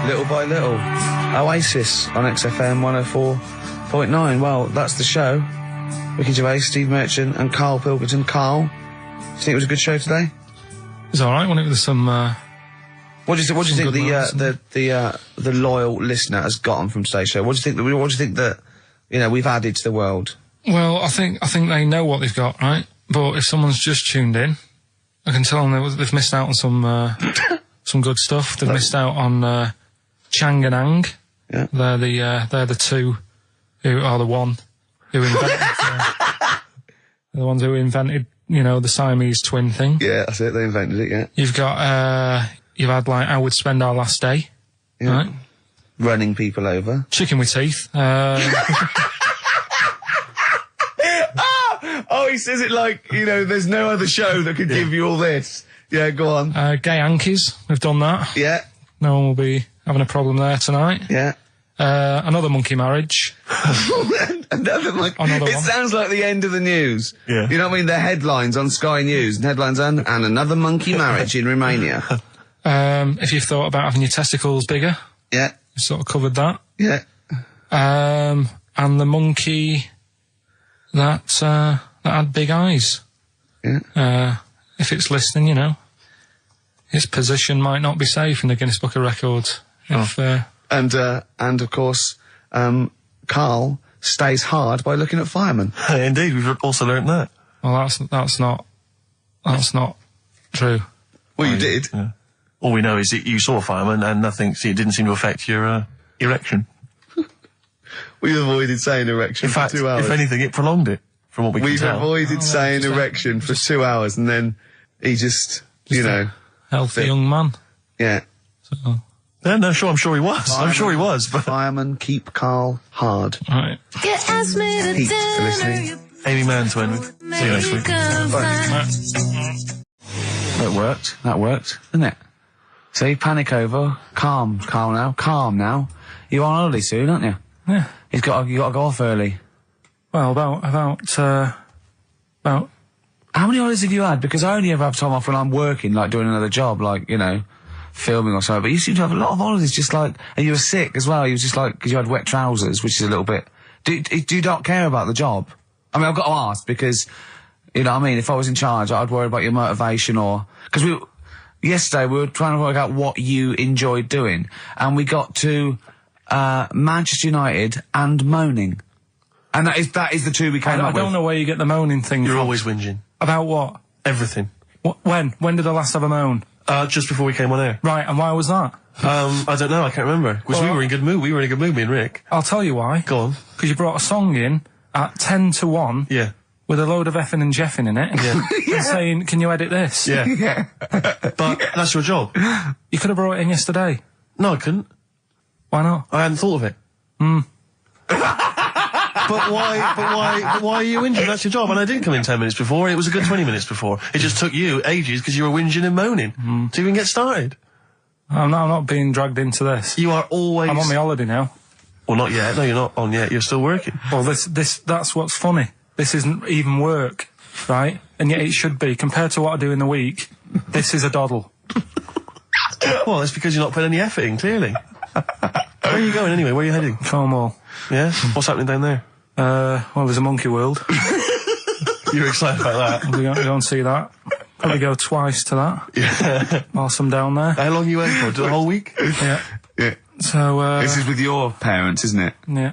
Little by little. Oasis on XFM 104.9. Well, that's the show. Ricky Gervais, Steve Merchant and Karl Pilkington. Karl, do you think it was a good show today? It was alright, wasn't it? With some, What do you think the loyal listener has gotten from today's show? What do you think that, you know, we've added to the world? Well, I think they know what they've got, right? But if someone's just tuned in, I can tell them they've missed out on some good stuff. They've missed out on Chang and Ang. Yeah. They're the two who are the one who invented the ones who invented, you know, the Siamese twin thing. Yeah, that's it. They invented it. Yeah. You've got you've had like I Would Spend Our Last Day. Yeah. Right? Running people over. Chicken with Teeth. Oh, he says it like, you know, there's no other show that could give you all this. Yeah, go on. Gay Yankees. We've done that. Yeah. No one will be having a problem there tonight. Yeah. Another monkey marriage. Another monkey. Another It one. sounds like the end of the news. Yeah. You know what I mean? The headlines on Sky News and headlines and another monkey marriage in Romania. If you've thought about having your testicles bigger, Yeah. you've sort of covered that. Yeah. And the monkey that had big eyes. Yeah. If it's listening, you know, its position might not be safe in the Guinness Book of Records. And of course, Karl stays hard by looking at firemen. Indeed, we've also learnt that. Well, that's not true. Well, you did. Yeah. All we know is that you saw a fireman and nothing. See, it didn't seem to affect your erection. We avoided saying erection In fact, for 2 hours. if anything, it prolonged it. From what we can We've tell. avoided saying erection for 2 hours, and then he just you know, healthy young man. yeah. So, Yeah, no, sure, I'm sure he was. I'm sure he was, but... Firemen keep Karl hard. right. You asked me to Heaps for dinner, listening. you Amy Mann to end with. See you next week. That worked, didn't it? See, panic over, calm now. You're on holiday soon, aren't you? Yeah. You got to go off early. Well, about How many holidays have you had? Because I only ever have time off when I'm working, like doing another job, like, you know, filming or something. But you seem to have a lot of holidays, just like, and you were sick as well. You was just like, because you had wet trousers, which is a little bit. Do you not care about the job? I mean, I've got to ask because, you know what I mean? If I was in charge, I'd worry about your motivation or, because yesterday we were trying to work out what you enjoyed doing, and we got to, Manchester United and moaning. And that is the two we came up with. I don't know where you get the moaning thing You're from. always whinging. About what? Everything. When did I last have a moan? Just before we came on air. Right, and why was that? I don't know, I can't remember. Because we were in good mood. We were in a good mood, me and Rick. I'll tell you why. Go on. Because you brought a song in at 10 to 1 Yeah. with a load of effing and jeffing in it. Yeah. And saying, can you edit this? Yeah. But that's your job. You could have brought it in yesterday. No, I couldn't. Why not? I hadn't thought of it. But why are you whinging? That's your job. And I didn't come in 10 minutes before. It was a good 20 minutes before. It just took you ages because you were whinging and moaning to even get started. I'm not being dragged into this. You are always... I'm on my holiday now. Well, not yet. No, you're not on yet. You're still working. Well, that's what's funny. This isn't even work, right? And yet it should be. Compared to what I do in the week, this is a doddle. Well, it's because you're not putting any effort in, clearly. Where are you going anyway? Where are you heading? Cornwall. Yeah? What's happening down there? Well, there's a monkey world. You're excited about that? We'll go and see that. Probably go twice to that. Yeah. Whilst I'm down there. How long are you waiting for? The whole week? Yeah. Yeah. So, This is with your parents, isn't it? yeah.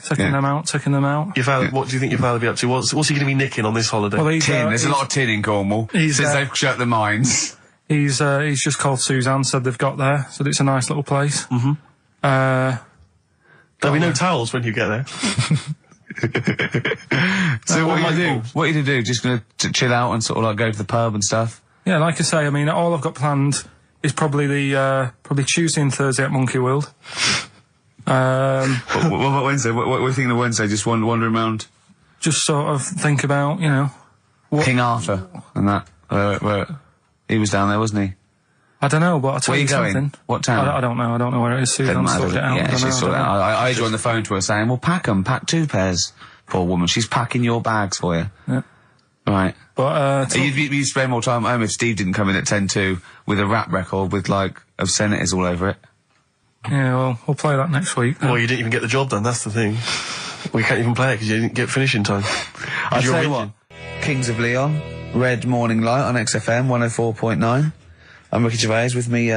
taking them out. Your Val, what do you think your Val will be up to? What's he going to be nicking on this holiday? Well, Tin. There's a lot of tin in Cornwall since they've shut the mines. He's just called Suzanne, said they've got there, said it's a nice little place. There'll be no towels when you get there. So what are you going to do? What are you going to do? Just going to chill out and sort of like go to the pub and stuff? Yeah, like I say, I mean, all I've got planned is probably Tuesday and Thursday at Monkey World. What about Wednesday? What are you thinking of Wednesday? Just wandering around? Just sort of think about, you know... King Arthur and that. Where he was down there, wasn't he? I don't know, but I'll tell Where you are you something. going? What town? I don't know. I don't know where it is. Suzanne sorted it out. Yeah, she sorted it out. I heard you on the phone to her saying, well, pack 2 pairs. Poor woman. She's packing your bags for you. Yeah. Right. But, you'd spend more time at home if Steve didn't come in at 10-2 with a rap record with, like, obscenities all over it. Yeah, well, we'll play that next week. Well, you didn't even get the job done, that's the thing. Well, you can't even play it because you didn't get finishing time. I'll tell you what. Kings of Leon, Red Morning Light on XFM 104.9. I'm Ricky Gervais, with me,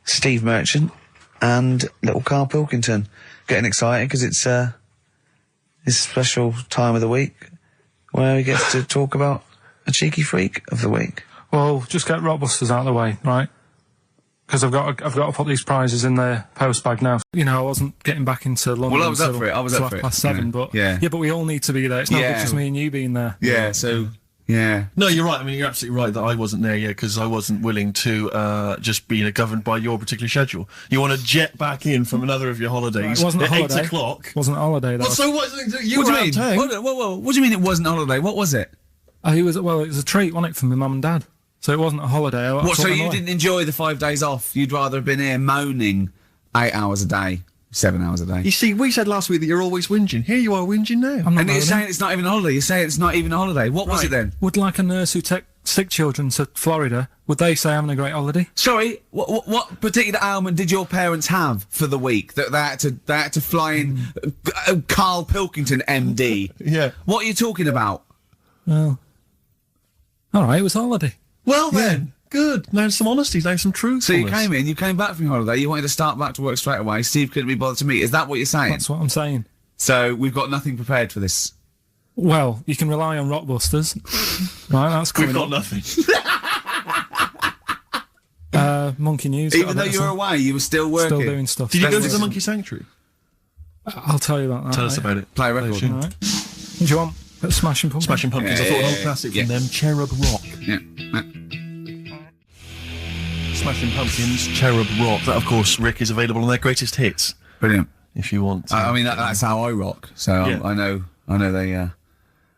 Steve Merchant and little Karl Pilkington. Getting excited because it's his special time of the week where he gets to talk about a cheeky freak of the week. Well, just get Rockbusters out of the way, right? Because I've got to put these prizes in the post bag now. You know, I wasn't getting back into London. Well, I was up for it. I was up for it. 7:30, but yeah, but we all need to be there. It's not just me and you being there. Yeah, so. Yeah. No, you're right. I mean, you're absolutely right that I wasn't there yet because I wasn't willing to just be governed by your particular schedule. You want to jet back in from another of your holidays. It wasn't a holiday. 8 o'clock. It wasn't a holiday, though. Well, so what? You What were do you out mean? of town. What do you mean it wasn't a holiday? What was it? It was a treat, wasn't it, for my mum and dad? So it wasn't a holiday. What, so you didn't enjoy the 5 days off? You'd rather have been here moaning 8 hours a day, 7 hours a day? You see, we said last week that you're always whinging. Here you are whinging now. I'm not and you're moaning. saying it's not even a holiday. You're saying it's not even a holiday. What was it then? Would like a nurse who take sick children to Florida, would they say having a great holiday? Sorry, what particular ailment did your parents have for the week that they had to fly in Karl Pilkington, MD? Yeah. What are you talking about? Well, all right, it was a holiday. Well then, good. Now some honesty, now some truth. So you came back from your holiday, you wanted to start back to work straight away, Steve couldn't be bothered to meet. Is that what you're saying? That's what I'm saying. So we've got nothing prepared for this. Well, you can rely on Rockbusters. Right, that's coming We've got up. nothing. Monkey News. Even though you were away, you were still working. Still doing stuff. Did you go to the Monkey Sanctuary? I'll tell you about that. Tell us about it. Play a record. All right. Do you want Smashing Pumpkins? Smashing Pumpkins. I thought an old classic from them, Cherub Rock. Yeah. Smashing Pumpkins, Cherub Rock. That, of course, Rick, is available on their greatest hits. Brilliant. If you want. I mean, that's how I rock. So Yeah. I know they.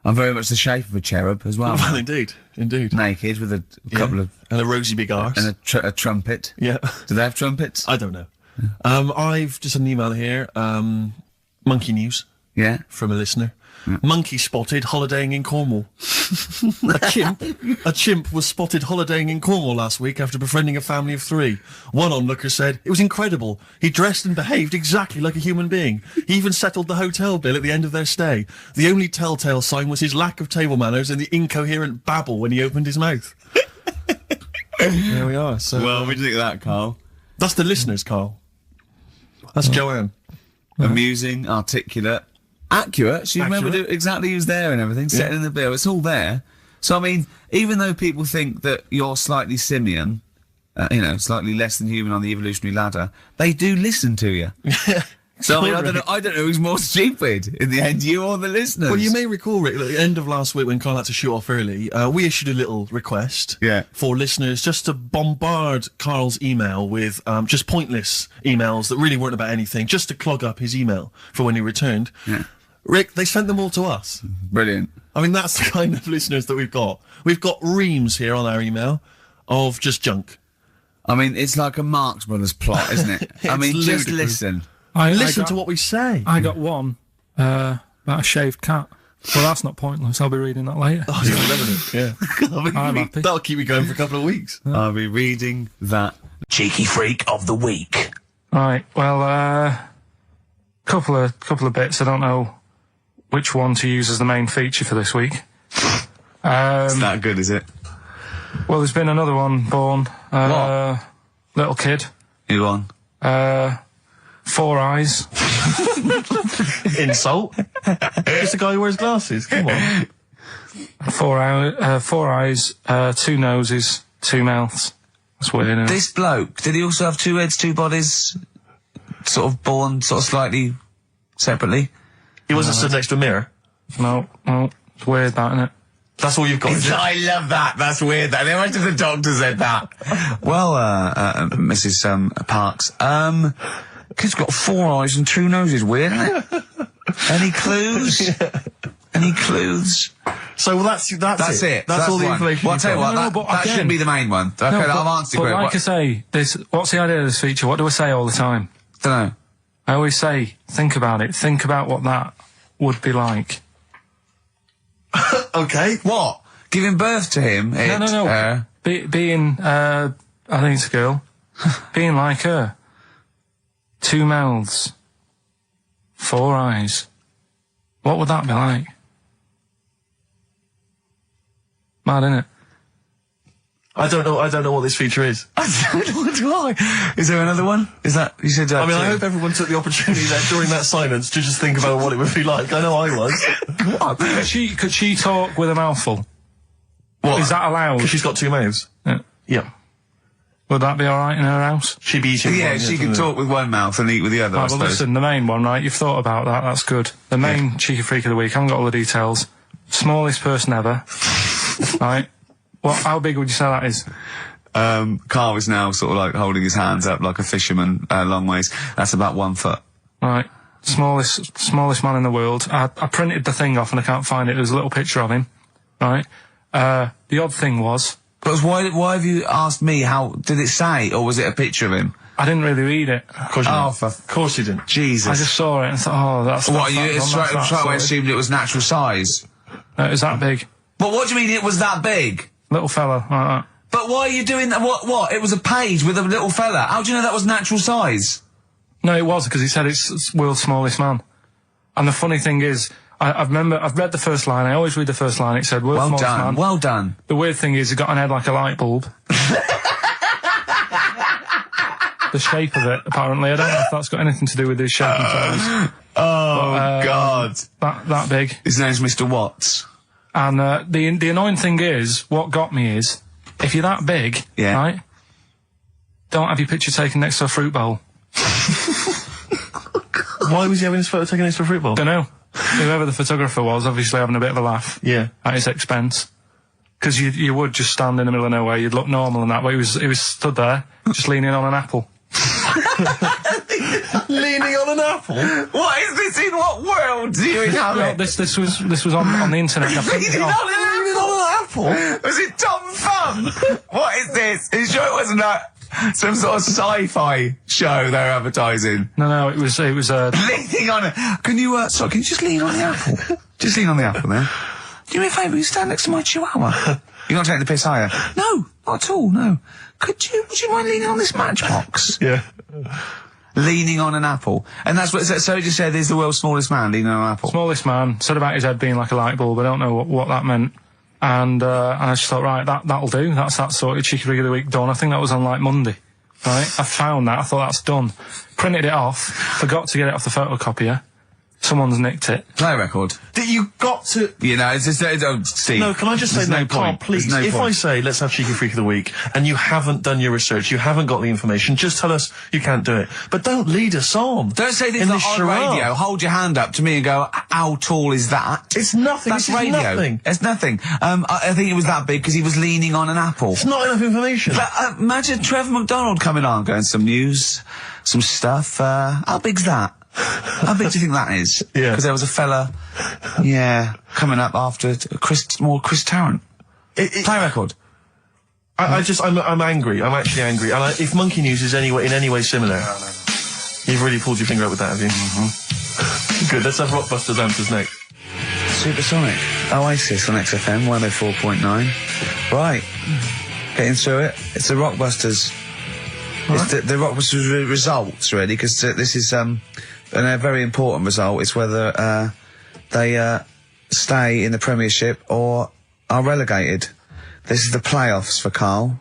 I'm very much the shape of a cherub as well. Well, indeed. Naked with a couple of and a rosy big arse. and a trumpet. Yeah. Do they have trumpets? I don't know. I've just had an email here. Monkey News Yeah. from a listener. Monkey spotted holidaying in Cornwall. A chimp was spotted holidaying in Cornwall last week after befriending a family of 3. One onlooker said, "It was incredible. He dressed and behaved exactly like a human being. He even settled the hotel bill at the end of their stay. The only telltale sign was his lack of table manners and the incoherent babble when he opened his mouth." There we are. So, Well, what do you think of that, Karl? that's the listeners, Karl. That's Joanne. Amusing, articulate, accurate. She remembered Accurate. exactly who's there and everything, setting in the bill. It's all there. So, I mean, even though people think that you're slightly simian, slightly less than human on the evolutionary ladder, they do listen to you. So, I mean, I don't know who's more stupid in the end, you or the listeners. Well, you may recall, Rick, at the end of last week when Karl had to shoot off early, we issued a little request for listeners just to bombard Karl's email with just pointless emails that really weren't about anything, just to clog up his email for when he returned. Yeah. Rick, they sent them all to us. Brilliant. I mean, that's the kind of listeners that we've got. We've got reams here on our email of just junk. I mean, it's like a Marx Brothers plot, isn't it? I mean, just ludicrous. listen. Listen to what we say. I got one about a shaved cat. Well, that's not pointless. I'll be reading that later. Oh, you're loving it. Yeah. I'm happy. That'll keep me going for a couple of weeks. I'll be reading that. Cheeky freak of the week. Right. Well, couple of bits. I don't know which one to use as the main feature for this week. It's that good, is it? Well, there's been another one born. What? Little kid. Who won? 4 eyes. Insult. Just a guy who wears glasses. Come on. 4 eyes, 2 noses, 2 mouths. That's weird, isn't it? This bloke, did he also have 2 heads, 2 bodies? Sort of born sort of slightly separately? He wasn't stood next to a mirror. No, it's weird, that, isn't it? That's all you've got. Is it? I love that. That's weird. That. How much did the doctor said that? Well, Mrs. Parks, kid's got 4 eyes and 2 noses. Weird, isn't it? Any clues? Yeah. Any clues? So well, that's it. That's all the information. Well, I'll tell you what. No, that shouldn't be the main one. Okay, I've answered. But like I say, what's the idea of this feature? What do I say all the time? Don't know. I always say, think about it. Think about what that would be like. Okay. What? Giving birth to him? No. Being, I think it's a girl. Being like her. 2 mouths. 4 eyes. What would that be like? Mad, innit? I don't know what this feature is. I don't know why. Is there another one? Is that, you said that? I mean, I hope everyone took the opportunity there during that silence to just think about what it would be like. I know I was. What? Could she talk with a mouthful? What? Is that allowed? Because she's got 2 mouths. Yeah. Would that be alright in her house? She'd be eating Yeah, one, she can talk with one mouth and eat with the other, I Right, well suppose. listen, the main one, right, you've thought about that, that's good. The main cheeky freak of the week, I haven't got all the details. Smallest person ever. Right? How big would you say that is? Karl is now sort of like holding his hands up like a fisherman, long ways. That's about 1 foot. Right. Smallest man in the world. I printed the thing off and I can't find it. There's a little picture of him. Right. The odd thing was... But why have you asked me how... Did it say, or was it a picture of him? I didn't really read it. Of course you didn't. Of course you didn't. Jesus. I just saw it and thought, that's... What, you straight away assumed it was natural size? No, it was that big. But what do you mean it was that big? Little fella, like that. But why are you doing that? What? It was a page with a little fella. How do you know that was natural size? No, it was, because he said it's world's smallest man. And the funny thing is, I've read the first line, I always read the first line, it said world's smallest man. Well done. The weird thing is, he got an head like a light bulb. The shape of it, apparently. I don't know if that's got anything to do with his shape and size. God. That big. His name's Mr. Watts. And the annoying thing is, what got me is, if you're that big, right, don't have your picture taken next to a fruit bowl. Why was he having his photo taken next to a fruit bowl? Don't know. Whoever the photographer was, obviously having a bit of a laugh. Yeah. At his expense. Because you would just stand in the middle of nowhere, you'd look normal and that, but he was stood there, just leaning on an apple. Leaning on an apple? What is this? In what world do you inhabit? This was on the internet. Leaning on an apple? Was it Tom Thumb? What is this? Are you sure it wasn't some sort of sci-fi show they're advertising? No, it was leaning on it. Can you just lean on the apple? Just lean on the apple there. Do me a favour, you stand next to my chihuahua. You're not taking the piss, are you? No, not at all, no. Would you mind leaning on this matchbox? Yeah. Leaning on an apple. And that's what, so it just said there's the world's smallest man leaning on an apple. Smallest man, said about his head being like a light bulb, I don't know what that meant. And I just thought, right, that'll do. That's that sorted cheeky rig of the week done. I think that was on like Monday. Right? I found that, I thought that's done. Printed it off, forgot to get it off the photocopier. Someone's nicked it. Play record. You got to... You know, it's just... Steve. No, can I just say, Carl, please, if I say, let's have Cheeky Freak of the Week, and you haven't done your research, you haven't got the information, just tell us you can't do it. But don't lead us on. Don't say things like on radio, hold your hand up to me and go, how tall is that? It's nothing. That's this is radio. Nothing. It's nothing. I think it was that big because he was leaning on an apple. It's not enough information. But imagine Trevor McDonald coming on, going, some news, some stuff. How big's that? How big do you think that is? Yeah. Because there was a fella, coming up after Chris Tarrant. Play record. I'm angry. I'm actually angry. And if Monkey News is in any way similar, you've really pulled your finger out with that, have you? Mm-hmm. Good. Let's have Rockbusters answers next. Supersonic. Oasis on XFM 104.9. Right. Getting through it. It's the Rockbusters. Right. It's the Rockbusters results, really, because this is a very important result. It's whether they stay in the Premiership or are relegated. This is the playoffs for Karl.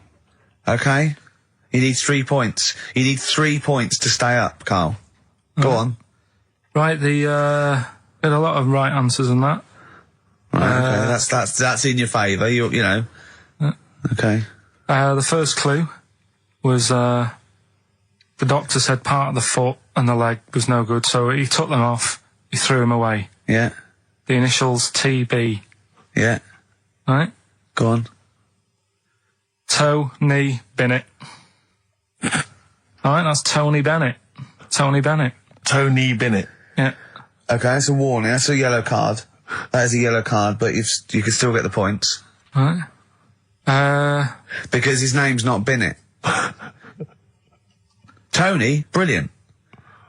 Okay? You need 3 points. You need 3 points to stay up, Karl. Go on. Right, had a lot of right answers in that. Right, okay, that's in your favour, you know. Okay. The first clue was, the doctor said part of the foot and the leg was no good, so he took them off, he threw them away. Yeah. The initials TB. Yeah. Right? Go on. Tony Bennett. Alright, that's Tony Bennett. Tony Bennett. Tony Bennett. Yeah. Okay, that's a warning, that's a yellow card. That is a yellow card, but you can still get the points. Right. Because his name's not Bennett. Tony, brilliant.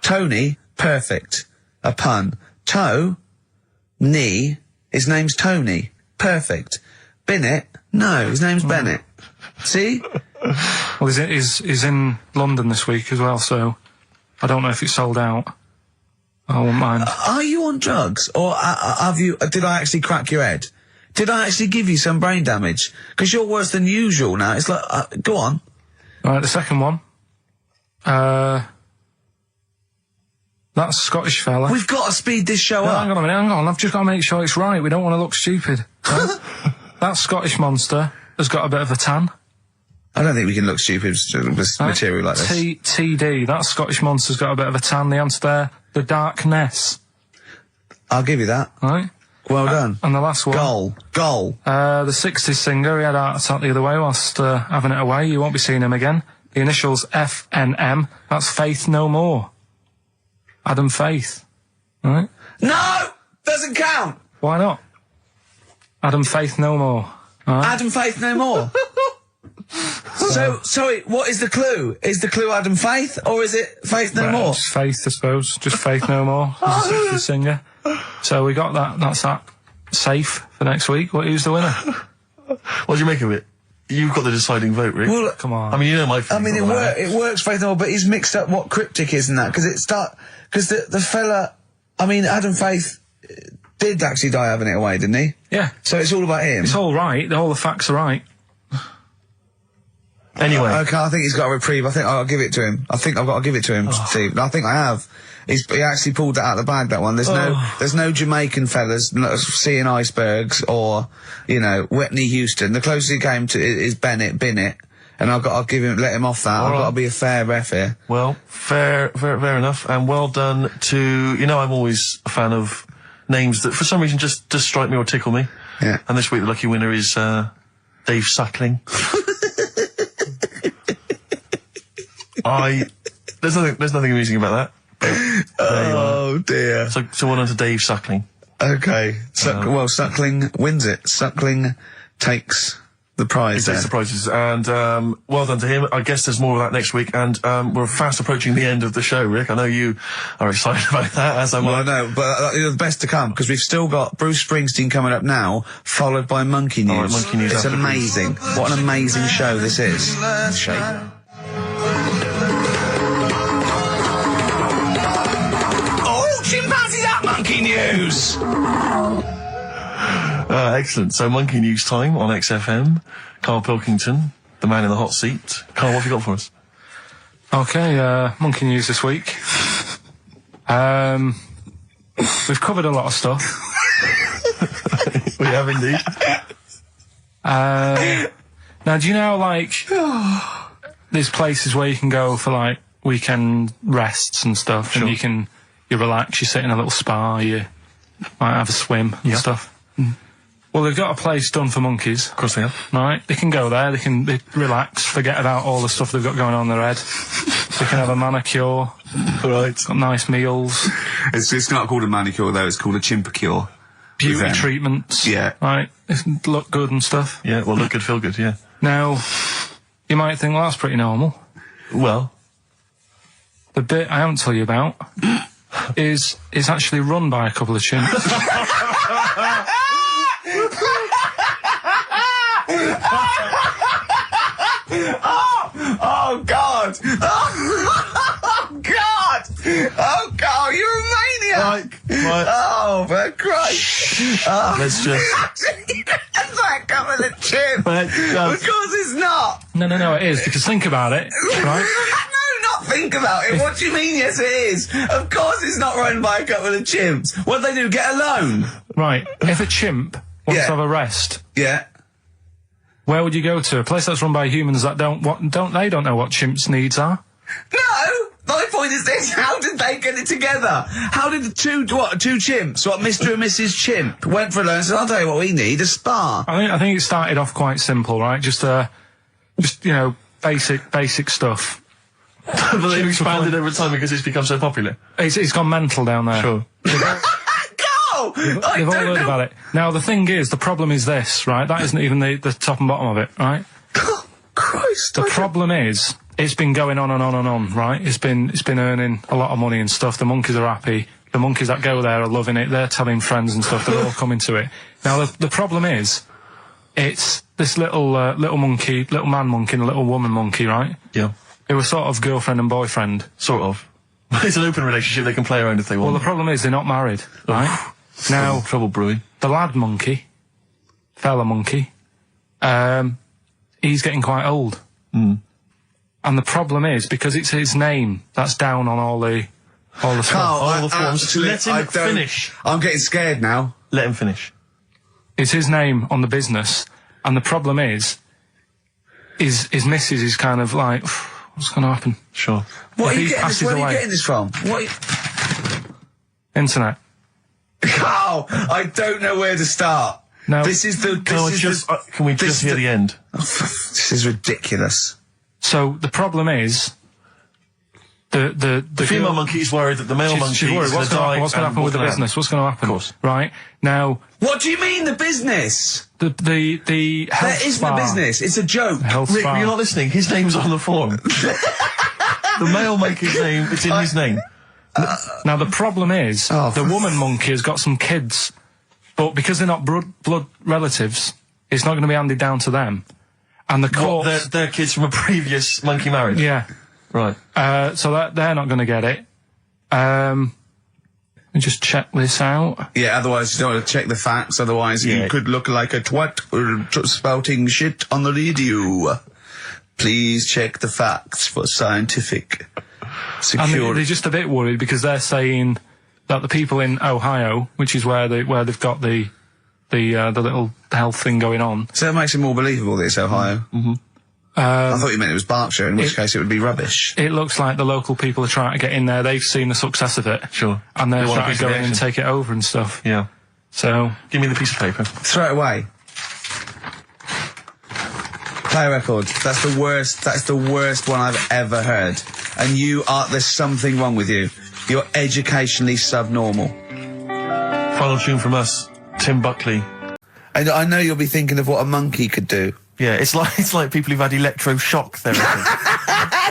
Tony, perfect. A pun. Knee, his name's Tony. Perfect. Bennett, no, his name's Bennett. See? Well, he's in London this week as well, so I don't know if it's sold out. I won't mind. Are you on drugs? Or did I actually crack your head? Did I actually give you some brain damage? Because you're worse than usual now. It's like, go on. Right, the second one. That Scottish fella. We've got to speed this show up. Hang on a minute, hang on. I've just got to make sure it's right. We don't want to look stupid. That Scottish monster has got a bit of a tan. I don't think we can look stupid with material like this. TD, that Scottish monster's got a bit of a tan. The answer there, the darkness. I'll give you that. Right. Well done. And the last one. Goal. The 60s singer, he had a heart attack the other way whilst having it away. You won't be seeing him again. The initials FNM. That's Faith No More. Adam Faith. Right? No! Doesn't count! Why not? Adam Faith No More. Right? Adam Faith No More. So, sorry, what is the clue? Is the clue Adam Faith, or is it Faith No More? Just Faith, I suppose. Just Faith No More. He's a 60s singer. So we got that. That's that. Safe for next week. Who's the winner? What do you make of it? You've got the deciding vote, Rick. Well, come on. I mean, you know my feelings. I mean, it works Faith No More, but he's mixed up what cryptic is and that, because the fella, I mean, Adam Faith did actually die having it away, didn't he? Yeah. So it's all about him. It's all right. All the facts are right. Anyway. Okay, I think he's got a reprieve. I think I'll give it to him. I think I've got to give it to him, Steve. I think I have. He actually pulled that out of the bag, that one. There's no Jamaican fellas seeing icebergs or, you know, Whitney Houston. The closest he came to is Bennett, and let him off that. I've got to be a fair ref here. Well, fair enough, and well done to, you know, I'm always a fan of names that for some reason just strike me or tickle me. Yeah. And this week the lucky winner is, Dave Suckling. There's nothing amusing about that. Oh dear. So well done to Dave Suckling. Okay. Suckling wins it. Suckling takes the prize. He takes the prizes, and well done to him. I guess there's more of that next week, and we're fast approaching the end of the show, Rick. I know you are excited about that, as am I. Well, I know, but the best to come, because we've still got Bruce Springsteen coming up now, followed by Monkey News. All right, Monkey News. It's amazing. What an amazing show this is. Chimpanzee, that Monkey News! Excellent. So, Monkey News time on XFM. Karl Pilkington, the man in the hot seat. Karl, what have you got for us? Okay, Monkey News this week. We've covered a lot of stuff. We have indeed. Now, do you know, like, there's places where you can go for, like, weekend rests and stuff, Sure. and you relax, you sit in a little spa, you might have a swim and stuff. Well, they've got a place done for monkeys. Of course they have. Right? They can go there, they relax, forget about all the stuff they've got going on in their head. They can have a manicure. Right. Got nice meals. It's not called a manicure, though. It's called a chimpacure. Beauty treatments. Yeah. Right? They look good and stuff. Yeah, well, look good, feel good, yeah. Now, you might think, well, that's pretty normal. Well. The bit I haven't told you about is actually run by a couple of chimps. Oh God! Oh God! Oh God! You're a maniac! quiet. Oh, for Christ. Oh. Let's just... That's like a couple of chips. Let's Of just... course it's not. No, it is, because think about it, right? No, not think about it. What do you mean, yes, it is? Of course it's not run by a couple of chimps. What do they do, get a loan? Right, if a chimp wants Yeah. to have a rest, Yeah. where would you go to? A place that's run by humans that don't know what chimps' needs are? No! My point is this, how did they get it together? How did two chimps, Mr. and Mrs. Chimp, went for a loan and said, I'll tell you what we need, a spa. I think it started off quite simple, right? Just you know, basic stuff. But they've expanded over time because it's become so popular. It's gone mental down there. Sure. Go! They've all heard about it. Now, the thing is, the problem is this, right? That isn't even the top and bottom of it, right? Oh, Christ. The problem is, it's been going on and on and on, right? It's been earning a lot of money and stuff. The monkeys are happy. The monkeys that go there are loving it. They're telling friends and stuff. They're all coming to it. Now, the problem is, it's this little monkey, little man monkey and a little woman monkey, right? Yeah. Who were sort of girlfriend and boyfriend. Sort of. It's an open relationship. They can play around if they want. Well, the problem is they're not married, right? Now, trouble brewing. the lad monkey, fella monkey, he's getting quite old. Mm. And the problem is, because it's his name that's down on all the stuff. all the forms. Actually, Let him finish. I'm getting scared now. Let him finish. It's his name on the business. And the problem is his missus is kind of like, what's going to happen? Sure. What If are you he getting passes this? Where are you away. getting this from? Internet. Carl, I don't know where to start. No. This is the. Can we just hear the end? This is ridiculous. So the problem is, the female girl- monkey is worried that the male monkey she's worried. is What's going going to happen with the business? What's going to happen? Of course. Right now, What do you mean the business? the health There isn't a spa. business. It's a joke. Health Rick, spa. you're not listening. His name's on the form. The male monkey's name, it's in his name. Now the problem is, the woman monkey has got some kids, but because they're not blood relatives, it's not going to be handed down to them. And the court, They're kids from a previous monkey marriage? yeah. Right. So that they're not going to get it. Let me just check this out. Yeah, otherwise you don't want to check the facts, otherwise Yeah. you could look like a twat spouting shit on the radio. Please check the facts for scientific And security. they're just a bit worried because they're saying that the people in Ohio, which is where they've got the little health thing going on. So that makes it more believable that it's Ohio. Mm-hmm. I thought you meant it was Berkshire, in which case it would be rubbish. It looks like the local people are trying to get in there. They've seen the success of it. Sure. And they're They want a trying piece to of go the in and action. take it over and stuff. Yeah. So, Give me the piece of paper. Throw it away. Play a record. That's the worst one I've ever heard. And there's something wrong with you. You're educationally subnormal. Final tune from us, Tim Buckley. I know you'll be thinking of what a monkey could do. Yeah, it's like people who've had electroshock therapy.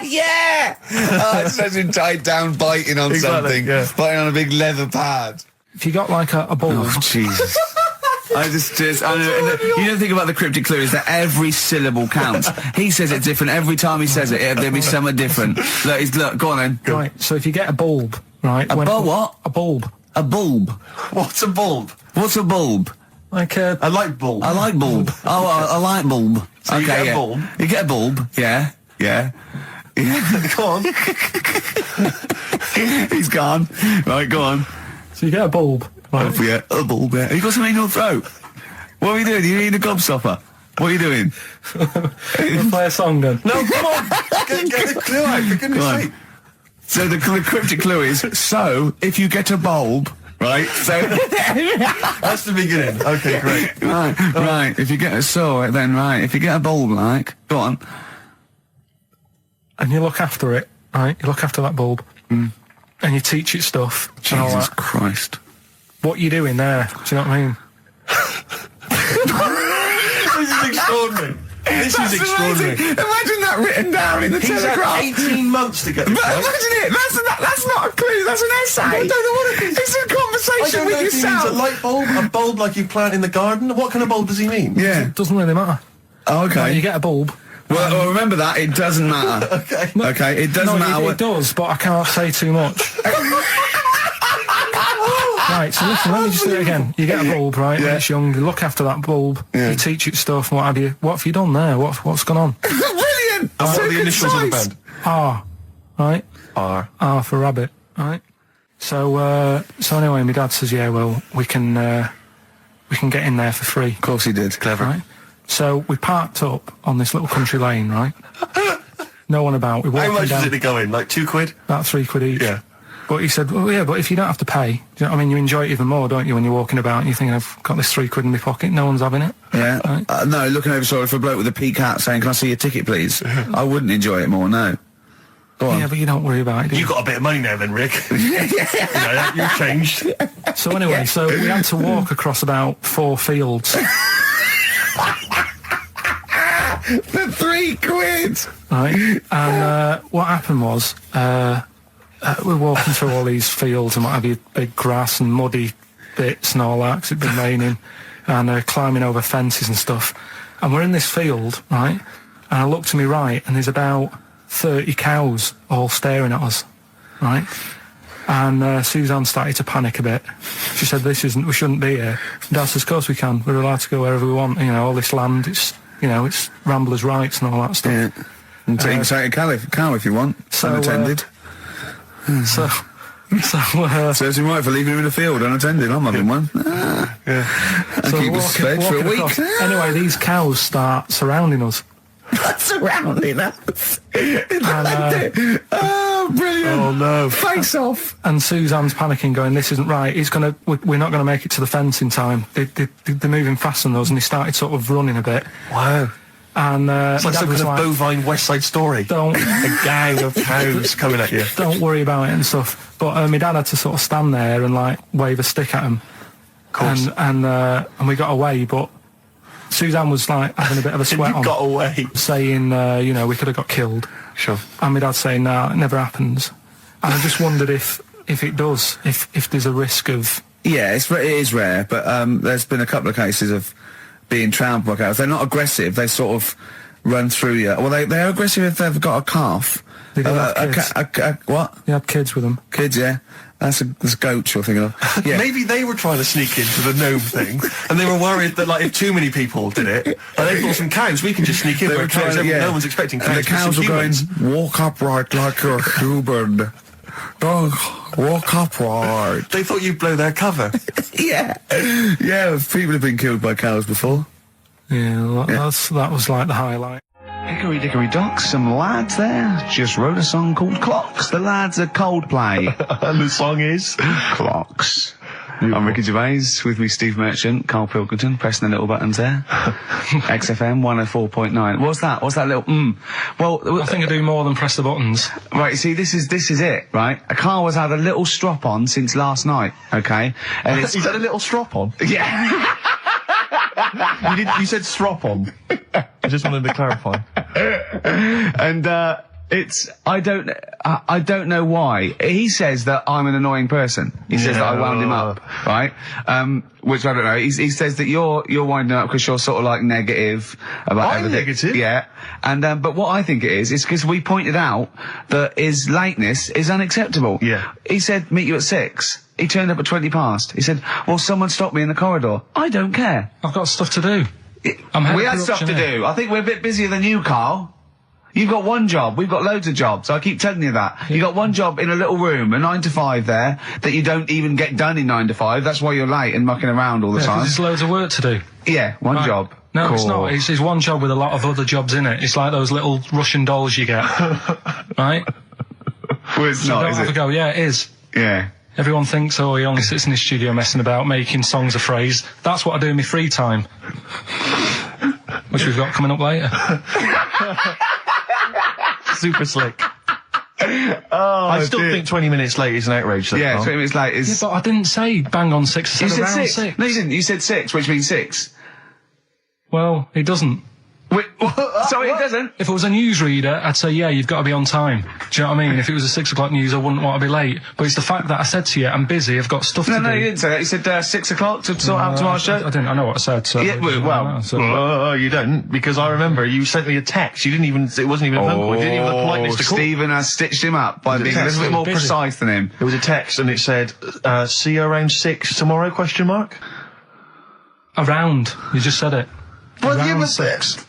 Yeah! Oh, it's such him tied down biting on Exactly, something. yeah. Biting on a big leather pad. if you got like a bulb, Oh, Jesus. I know, you don't think about the cryptic clue is that every syllable counts. He says it different every time he says it. There'll be something different. Look, go on then. right? So if you get a bulb, right? A bulb what? A bulb. A bulb. What's a bulb? What's a bulb? Like a... I like bulb. I like bulb. Oh, I like bulb. So you get a yeah. bulb? You get a bulb. Yeah. Go on. He's gone. Right, go on. So you get a bulb. Right? Oh, yeah, a bulb. Yeah. Have you got something in your throat? What are you doing? Are you eating a gobstopper? What are you doing? We'll play a song then. No, come on. Get the clue out, for goodness Go on. sake. So the cryptic clue is, so, if you get a bulb, right, so... That's the beginning. Okay, great. right, if you get a saw, then right, if you get a bulb, like, go on. And you look after it, right? You look after that bulb. And you teach it stuff. And all Jesus that. Christ. What you doing there? Do you know what I mean? This is extraordinary. This is extraordinary. Amazing. Imagine that written down in the He's had Telegraph. 18 months to get this But right. imagine it, that's not a clue, that's an essay. I don't know what it is. It's a I conversation don't know with if he means a yourself. light bulb, a bulb like you plant in the garden. What kind of bulb does he mean? Yeah. It doesn't really matter. Oh, Right, you okay. get a bulb. Well, remember that, it doesn't matter. Okay. Okay, it doesn't matter it what... does, but I can't say too much. Right, so listen, let me just do it again. You get a bulb, right, when it's young, you look after that bulb, you teach it stuff and what have you. What have you done there? What's gone on? Brilliant! And what are the initials of the band? R, right? R for rabbit, right? So anyway, my dad says, yeah, well, we can get in there for free. Of course he did. Clever. Right? So we parked up on this little country lane, right? No one about. We walked How much down, did it go in? Like £2? about £3 each. Yeah. But he said, well, yeah, but if you don't have to pay, do you know what I mean? You enjoy it even more, don't you, when you're walking about and you're thinking, I've got this £3 in my pocket, no one's having it. Yeah. Right? No, looking over shoulder for a bloke with a peak hat saying, can I see your ticket, please? I wouldn't enjoy it more, no. Go on. Yeah, but you don't worry about it, do you? You got a bit of money now then, Rick. You've changed. So anyway, so we had to walk across about 4 fields. For £3! Right? And what happened was, we're walking through all these fields and what have you, big grass and muddy bits and all that, 'cause it'd been raining, and climbing over fences and stuff. And we're in this field, right? And I look to my right, and there's about 30 cows all staring at us, right? And Suzanne started to panic a bit. She said, we shouldn't be here. And Dad says, of course we can. We're allowed to go wherever we want. You know, all this land, it's ramblers' rights and all that stuff. Yeah. And take a cow if you want. So, unattended. Serves him right for leaving him in the field unattended. I'm having one. And keep us fed for a week. Across. Anyway, these cows start surrounding us. Surrounding us. Oh, brilliant. Oh, no. Face off. And Suzanne's panicking, going, this isn't right. We're not going to make it to the fence in time. They're moving faster than us, and he started sort of running a bit. Wow. And it's like some kind of bovine West Side Story. A gang of cows coming at you. Don't worry about it and stuff. But my dad had to sort of stand there and like wave a stick at him. Of course. And we got away, but Suzanne was like having a bit of a sweat on. Got away. Saying, we could have got killed. Sure. And my dad saying, no, it never happens. And I just wondered if it does, if there's a risk of... Yeah, it is rare, but there's been a couple of cases of being trampled by cows. They're not aggressive, they sort of run through you. Well, they're aggressive if they've got a calf. They got kids. What? They had kids with them. Kids, yeah. That's goats you're thinking of. Yeah. Maybe they were trying to sneak into the gnome thing, and they were worried that, like, if too many people did it, and they bought some cows, we can just sneak in. No one's expecting cows. And the cows were going, walk upright like you're human. Don't walk upright. They thought you'd blow their cover. Yeah. People have been killed by cows before. Yeah, that was like the highlight. Hickory dickory dock, some lads there just wrote a song called Clocks. The lads are Coldplay. And the song is? Clocks. I'm Ricky Gervais, with me Steve Merchant, Karl Pilkington, pressing the little buttons there. XFM 104.9. What's that little Well, I think I do more than press the buttons. Right, see, this is it, right? Karl has had a little strop on since last night, okay? And He's had a little strop on? Yeah. You said strop on. I just wanted to clarify. And I don't know why. He says that I'm an annoying person. He says that I wound him up, right? Which I don't know. He says that you're winding up because you're sort of like negative about I'm everything. negative? Yeah. And but what I think it is because we pointed out that his lateness is unacceptable. Yeah. He said meet you at 6. He turned up at 20 past. He said, well, someone stopped me in the corridor. I don't care. I've got stuff to do. We had stuff to do. I think we're a bit busier than you, Karl. You've got one job. We've got loads of jobs. I keep telling you that. You got one job in a little room, a 9 to 5 there, that you don't even get done in 9 to 5. That's why you're late and mucking around all the time. There's loads of work to do. Yeah, one job. No, cool. It's not. It's one job with a lot of other jobs in it. It's like those little Russian dolls you get. Right? Well, it's So not, don't is have it? a go. Yeah, it is. Yeah. Everyone thinks, he only sits in his studio messing about, making songs a phrase. That's what I do in my free time. Which we've got coming up later. Super slick. I still think 20 minutes late is an outrage. Yeah, 20 minutes late is... Yeah, but I didn't say bang on 6. I said You said around 6. 6. No, you didn't. You said 6, which means 6. Well, it doesn't. Wait, sorry, it doesn't. If it was a newsreader, I'd say, yeah, you've got to be on time. Do you know what I mean? If it was a 6 o'clock news, I wouldn't want to be late. But it's the fact that I said to you, I'm busy, I've got stuff to do. No, you didn't say that. You said 6 o'clock to sort out tomorrow's show. I didn't. I know what I said. So Yeah, well, You don't, because I remember you sent me a text. You didn't even, it wasn't even a phone call. You didn't even have the politeness to call. Stephen has stitched him up by being a little bit more precise than him. It was a text and it said, see you around 6 tomorrow, question mark? Around. You just said it. Well, Around yeah, but 6.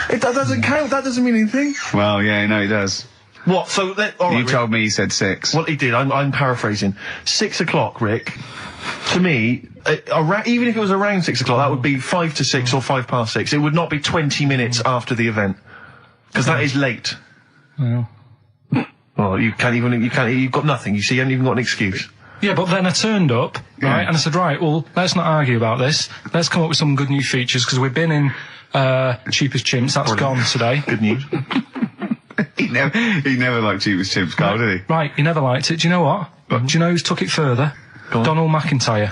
That doesn't count. That doesn't mean anything. Well, yeah, no, he does. What? So, all right, You told me he said 6. Well, he did. I'm paraphrasing. 6 o'clock, Rick. To me, even if it was around 6 o'clock, that would be 5 to 6 or 5 past 6. It would not be 20 minutes after the event, because that is late. Well. Well, you've got nothing. You see, you haven't even got an excuse. Yeah, but then I turned up, right, and I said, right, well, let's not argue about this. Let's come up with some good new features, because we've been in Cheapest Chimps. That's gone today. Good news. He never liked Cheapest Chimps, Carl, did he? Right, he never liked it. Do you know what? Do you know who's took it further? Donald McIntyre.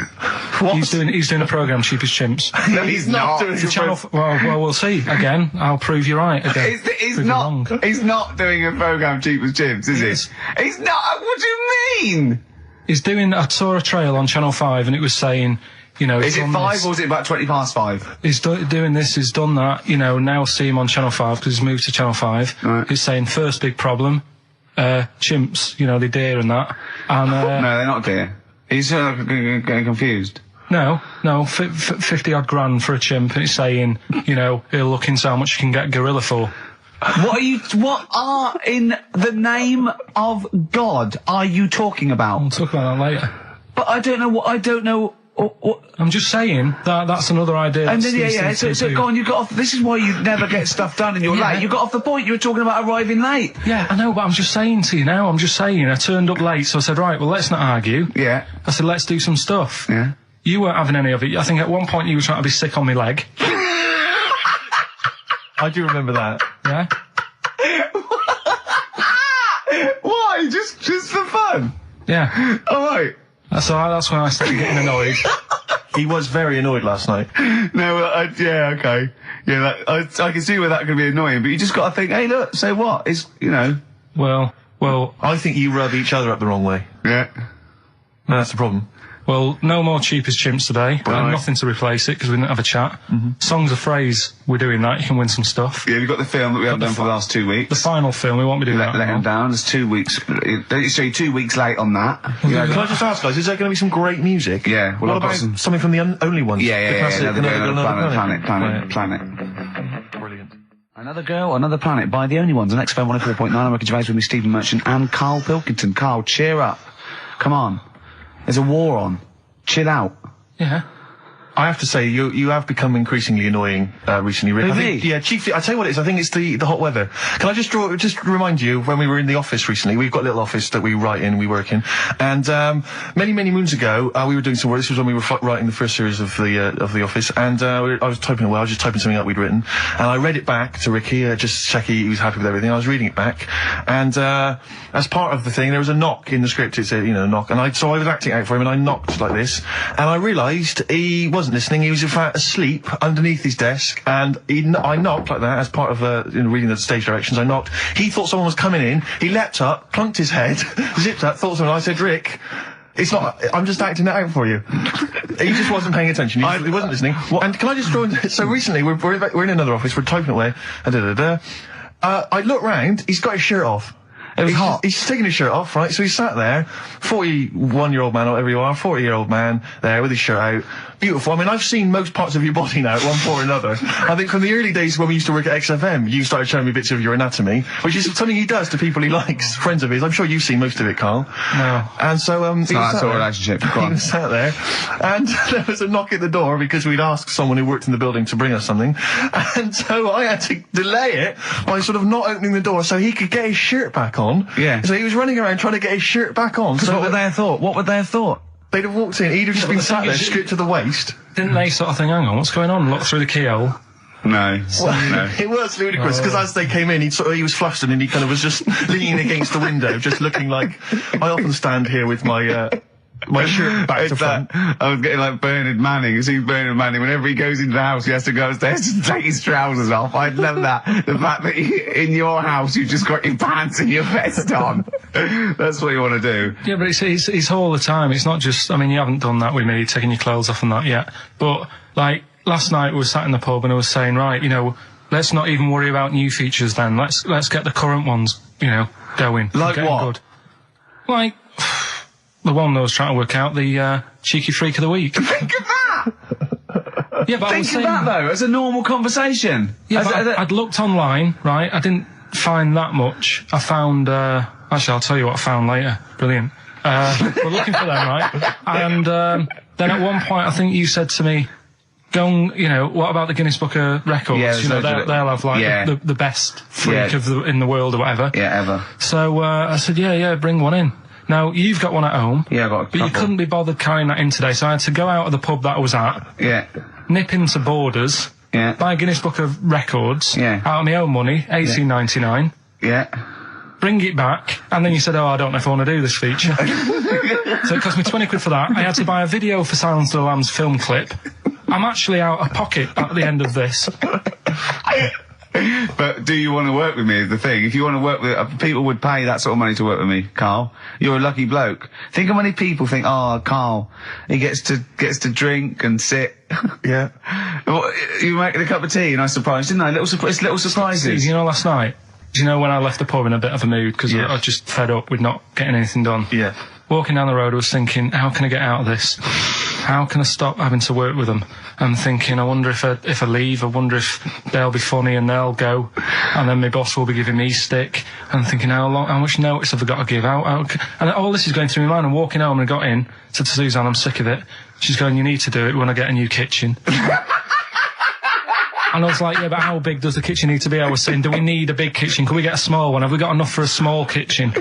What? He's doing a programme, Cheapest Chimps. No, he's not. doing It's a channel. Well, we'll see. Again, I'll prove you right. Again, He's Prove you wrong. not. He's not doing a program Cheapest Chimps, is Yes. he? He's not. What do you mean? He's doing. I saw a trail on Channel 5, and it was saying, you know, Is it's it on 5 this. or is it about 20 past 5? He's doing this, he's done that, you know, now see him on Channel 5 because he's moved to Channel 5. Right. He's saying, first big problem, chimps, you know, they deer and that. And, No, they're not dear. He's getting confused. no, 50 odd grand for a chimp, and he's saying, you know, he'll look into how much you can get gorilla for. What are in the name of God are you talking about? We'll talk about that later. But I don't know. I'm just saying that that's another idea. And that then, Steve so do. go on, you got off, this is why you never get stuff done and you're Yeah. late. You got off the point, you were talking about arriving late. Yeah, I know, but I'm just saying to you now, I turned up late, so I said, right, well, let's not argue. Yeah. I said, let's do some stuff. Yeah. You weren't having any of it. I think at one point you were trying to be sick on my leg. I do remember that. Yeah? Why? Just for fun? Yeah. Alright. So that's when I started getting annoyed. He was very annoyed last night. No, yeah, okay. Yeah, I can see where that could be annoying, but you just gotta think, hey look, so what? It's, you know. Well, I think you rub each other up the wrong way. Yeah. That's the problem. no more Cheapest Chimps today. Right. Nothing to replace it because we didn't have a chat. Songs of Phrase, we're doing that. You can win some stuff. Yeah, we've got the film that we haven't done for the last 2 weeks. The final film, we won't be doing that. Let him down. It's 2 weeks. So you're 2 weeks late on that. Can I just ask, guys, is there going to be some great music? Yeah, well, what I've got about something from the Only Ones? Yeah. The classic, Planet. Brilliant. Another Girl, Another Planet by The Only Ones on XFM 104.9. I'm Ricky Gervais with me, Stephen Merchant and Karl Pilkington. Karl, cheer up. Come on. There's a war on. Chill out. Yeah. I have to say, you have become increasingly annoying recently, Rick. Who, I think, me? yeah, chiefly, I tell you what it is, I think it's the hot weather. Can I just remind you, when we were in the office recently, we've got a little office that we write in, we work in, and many moons ago, we were doing some work. This was when we were writing the first series of the office, and I was typing away, I was just typing something up we'd written, and I read it back to Ricky, just check he was happy with everything. I was reading it back, and as part of the thing, there was a knock in the script. It said, knock, and so I was acting out for him, and I knocked like this, and I realised he wasn't listening. He was in fact asleep underneath his desk, and I knocked like that as part of reading the stage directions. I knocked. He thought someone was coming in. He leapt up, plunked his head, zipped up, thought someone. I said, Rick, it's not. I'm just acting it out for you. He just wasn't paying attention. He wasn't listening. And can I just throw in? So recently we're in another office. We're typing away. I look round. He's got his shirt off. It was hot. He's taking his shirt off, right? So he's sat there, 41-year-old man, whatever you are, 40-year-old man, there with his shirt out. Beautiful. I mean, I've seen most parts of your body now at one point or another. I think from the early days when we used to work at XFM, you started showing me bits of your anatomy, which is something he does to people he likes, friends of his. I'm sure you've seen most of it, Karl. No. And so, It's not that sort of relationship. Go he on. was sat there, and there was a knock at the door because we'd asked someone who worked in the building to bring us something, and so I had to delay it by sort of not opening the door so he could get his shirt back on. Yeah. So he was running around trying to get his shirt back on. So What would they have thought? What would they have thought? they'd have walked in, he'd have just been sat there, stripped to the waist. Didn't they sort of think, hang on, what's going on? Look through the keyhole. No. No. It was ludicrous, because as they came in, he was flustered and he kind of was just leaning against the window, just looking like... I often stand here with my My shirt back to It's front. I was getting like Bernard Manning. You see Bernard Manning, whenever he goes into the house, he has to go upstairs to take his trousers off. I love that. The fact that in your house, you've just got your pants and your vest on. That's what you want to do. Yeah, but it's all the time. It's not just, I mean, you haven't done that with me, taking your clothes off and that yet. But, like, last night we were sat in the pub and I was saying, right, you know, let's not even worry about new features then. Let's get the current ones, you know, going. Like getting what? Good. Like, the one that I was trying to work out, the cheeky freak of the week. Think of that! Yeah, but I was Think of saying, that, though, as a normal conversation. yeah, but I'd looked online, right? I didn't find that much. I found, actually, I'll tell you what I found later. Brilliant. We're looking for them, right? And then at one point, I think you said to me, go and, you know, what about the Guinness Book of Records? Yeah, you know, they'll have, like, yeah. the best freak in the world or whatever. Yeah, ever. So I said, yeah, bring one in. Now, you've got one at home. Yeah, I've got a But you couple. couldn't be bothered carrying that in today, so I had to go out of the pub that I was at, Yeah. nip into Borders, Yeah. buy a Guinness Book of Records, Yeah. out of my own money, $18.99, Yeah. bring it back, and then you said, oh, I don't know if I want to do this feature. So it cost me 20 quid for that. I had to buy a video for Silence of the Lambs film clip. I'm actually out of pocket at the end of this. But do you want to work with me is the thing. If you want to work with... people would pay that sort of money to work with me, Karl. You're a lucky bloke. Think how many people think, oh, Karl, he gets to drink and sit. Yeah. Well, you were making a cup of tea and I surprised, didn't I? Little surprises. You know, last night, do you know when I left the pub in a bit of a mood because I was just fed up with not getting anything done? Yeah. Walking down the road, I was thinking, how can I get out of this? How can I stop having to work with them? I'm thinking, I wonder if I leave, I wonder if they'll be funny and they'll go, and then my boss will be giving me stick. And I'm thinking, how much notice have I got to give out? And all this is going through my mind. I'm walking home and I got in, said to Suzanne, I'm sick of it. She's going, you need to do it when I get a new kitchen. And I was like, yeah, but how big does the kitchen need to be? I was saying, do we need a big kitchen? Can we get a small one? Have we got enough for a small kitchen?